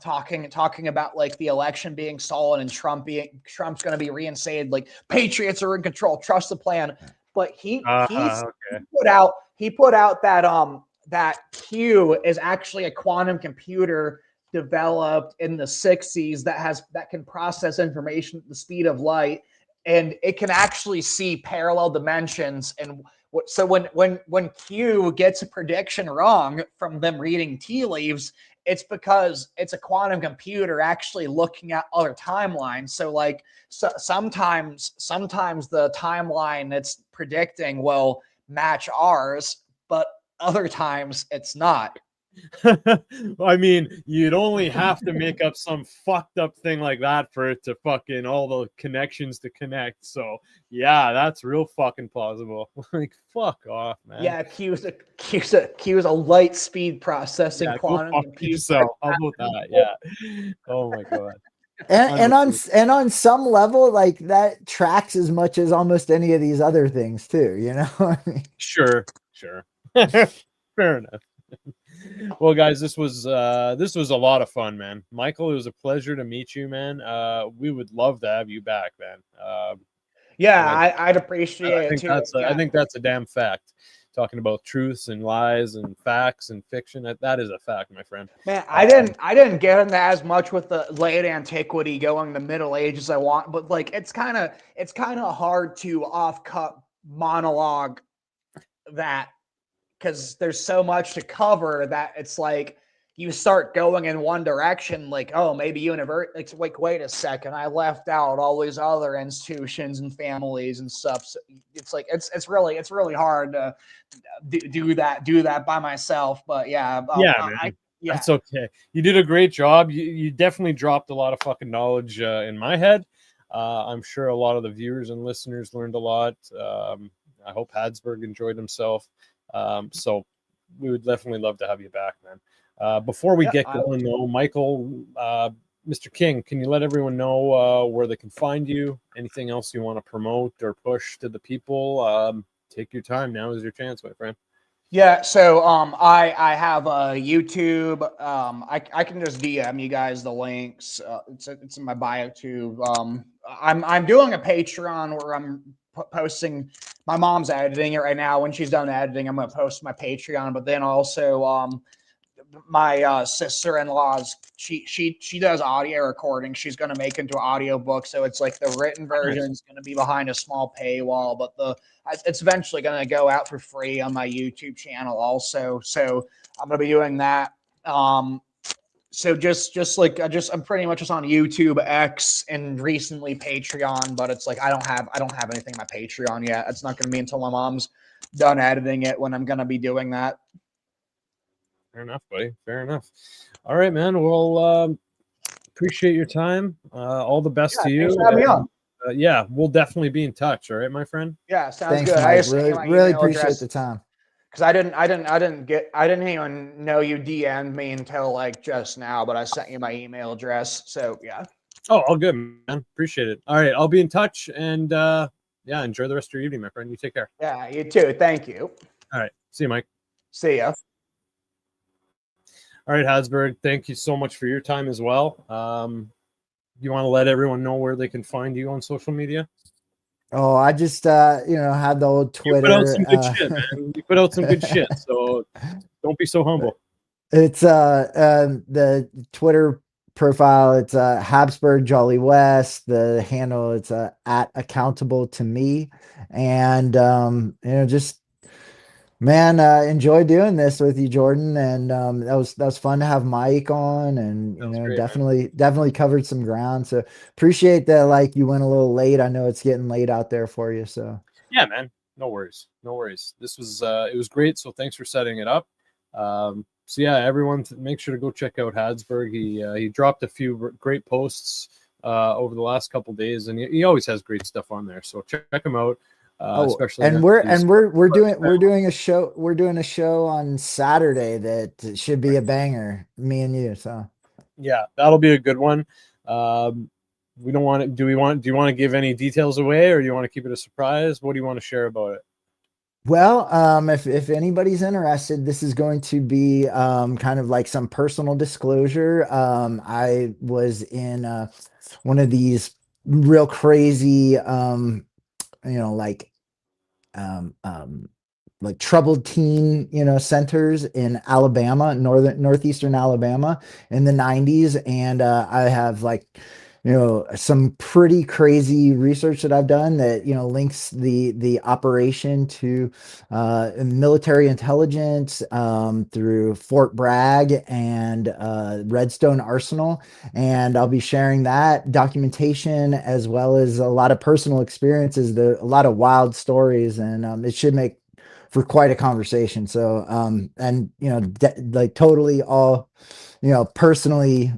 talking about like the election being stolen and Trump's going to be reinstated. Like patriots are in control. Trust the plan. But he put out that that Q is actually a quantum computer developed in the 60s that can process information at the speed of light, and it can actually see parallel dimensions. And so when Q gets a prediction wrong from them reading tea leaves, it's because it's a quantum computer actually looking at other timelines. So like sometimes the timeline it's predicting will match ours, but other times it's not. I mean, you'd only have to make up some fucked up thing like that for it to fucking all the connections to connect. So yeah, that's real fucking plausible. Like fuck off, man. Yeah, Q's a light speed processing quantum computer. So how about that? Yeah. Oh my god. And on some level, like that tracks as much as almost any of these other things too, you know? I mean, Sure. Fair enough. Well, guys, this was a lot of fun, man. Michael, it was a pleasure to meet you, man. We would love to have you back, man. I'd appreciate it too. I think that's a damn fact. Talking about truths and lies and facts and fiction, that is a fact, my friend. Man, I didn't get into as much with the late antiquity going the Middle Age as I want, but like it's kind of hard to off-cut monologue that, because there's so much to cover that it's like you start going in one direction, like, oh, maybe it's like, wait a second, I left out all these other institutions and families and stuff. So it's like it's really hard to do that by myself. But yeah, man. That's okay. You did a great job. You definitely dropped a lot of fucking knowledge in my head. I'm sure a lot of the viewers and listeners learned a lot. I hope Hadsberg enjoyed himself. So we would definitely love to have you back, man. Before we get going, though, Michael, Mr. King, can you let everyone know where they can find you? Anything else you want to promote or push to the people? Take your time. Now is your chance, my friend. Yeah, so I have a YouTube. I can just DM you guys the links. It's in my bio too. I'm doing a Patreon where I'm posting. My mom's editing it right now. When she's done editing, I'm gonna post my Patreon. But then also my sister-in-law's she does audio recording. She's gonna make into an audio book, so it's like the written version is gonna be behind a small paywall, but it's eventually gonna go out for free on my YouTube channel also. So I'm gonna be doing that. So I'm pretty much just on YouTube, X, and recently Patreon, but it's like I don't have anything on my Patreon yet. It's not gonna be until my mom's done editing it when I'm gonna be doing that. Fair enough, buddy. Fair enough. All right, man. Well, appreciate your time. All the best to you. Thanks for having me on. Yeah, we'll definitely be in touch. All right, my friend. Yeah, sounds thanks, good. Mike. I just really appreciate the time. Because I didn't even know you DM'd me until like just now, but I sent you my email address. So yeah. Oh, all good, man. Appreciate it. All right, I'll be in touch, and enjoy the rest of your evening, my friend. You take care. Yeah, you too. Thank you. All right, see you, Mike. See ya. All right, Hadsberg, thank you so much for your time as well. You want to let everyone know where they can find you on social media? Oh, I just had the old Twitter. You put out some good shit, man. You put out some good shit, so don't be so humble. It's the Twitter profile. It's Habsburg Jolly West. The handle it's at accountable to me, and just. Man, enjoy doing this with you, Jordan, and that was fun to have Mike on, and great, definitely covered some ground. So appreciate that. Like you went a little late. I know it's getting late out there for you. So yeah, man, no worries. This was it was great. So thanks for setting it up. So yeah, everyone, make sure to go check out Hadsberg. He dropped a few great posts over the last couple of days, and he always has great stuff on there. So check him out. Especially and we're doing a show on Saturday that should be a banger, me and you. So yeah, that'll be a good one. We don't want to. Do you want to give any details away, or do you want to keep it a surprise? What do you want to share about it? Well, if anybody's interested, this is going to be kind of like some personal disclosure. I was in one of these real crazy, like um, um, troubled teen, centers in Alabama, northeastern Alabama in the 90s. And I have some pretty crazy research that I've done that, links the operation to military intelligence through Fort Bragg and Redstone Arsenal. And I'll be sharing that documentation as well as a lot of personal experiences, a lot of wild stories, and it should make for quite a conversation. So, and like totally all, personally,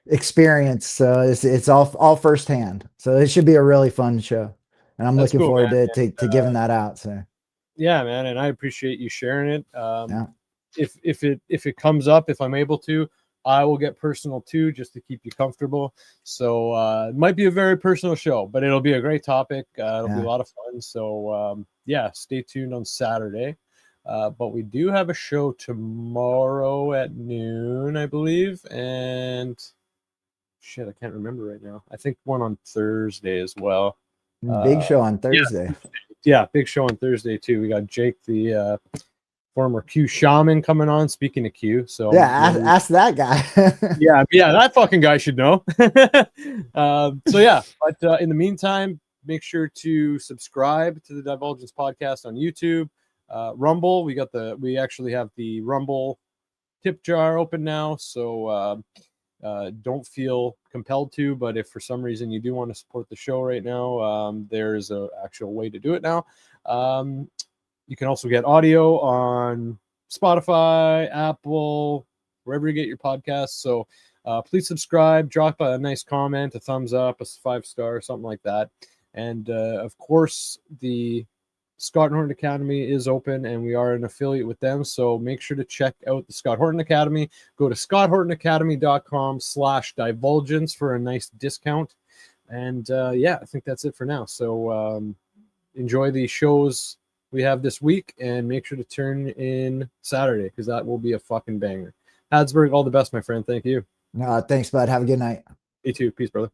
experience. So it's all firsthand. So it should be a really fun show, and I'm That's looking cool, forward man. to giving that out. So Yeah, man, and I appreciate you sharing it. yeah. If it comes up, if I'm able to, I will get personal too, just to keep you comfortable. So it might be a very personal show, but it'll be a great topic. It'll be a Yeah. lot of fun. So yeah, stay tuned on Saturday. But we do have a show tomorrow at noon, I believe, and shit, I can't remember right now. I think one on Thursday as well. Big show on Thursday. Yeah, big show on Thursday too. We got Jake, the former Q shaman, coming on. Speaking of Q, so Yeah, ask that guy. yeah, that fucking guy should know. So yeah, but in the meantime, make sure to subscribe to the Divulgence Podcast on YouTube, Rumble. We actually have the Rumble tip jar open now, so don't feel compelled to, but if for some reason you do want to support the show right now, there's a actual way to do it now. You can also get audio on Spotify, Apple, wherever you get your podcasts. So please subscribe, drop a nice comment, a thumbs up, a 5-star, something like that. And of course, the Scott Horton Academy is open, and we are an affiliate with them. So make sure to check out the Scott Horton Academy. Go to scotthortonacademy.com/divulgence for a nice discount. And yeah, I think that's it for now. So enjoy the shows we have this week, and make sure to turn in Saturday, because that will be a fucking banger. Hadsburg, all the best, my friend. Thank you. Thanks, bud. Have a good night. You too. Peace, brother.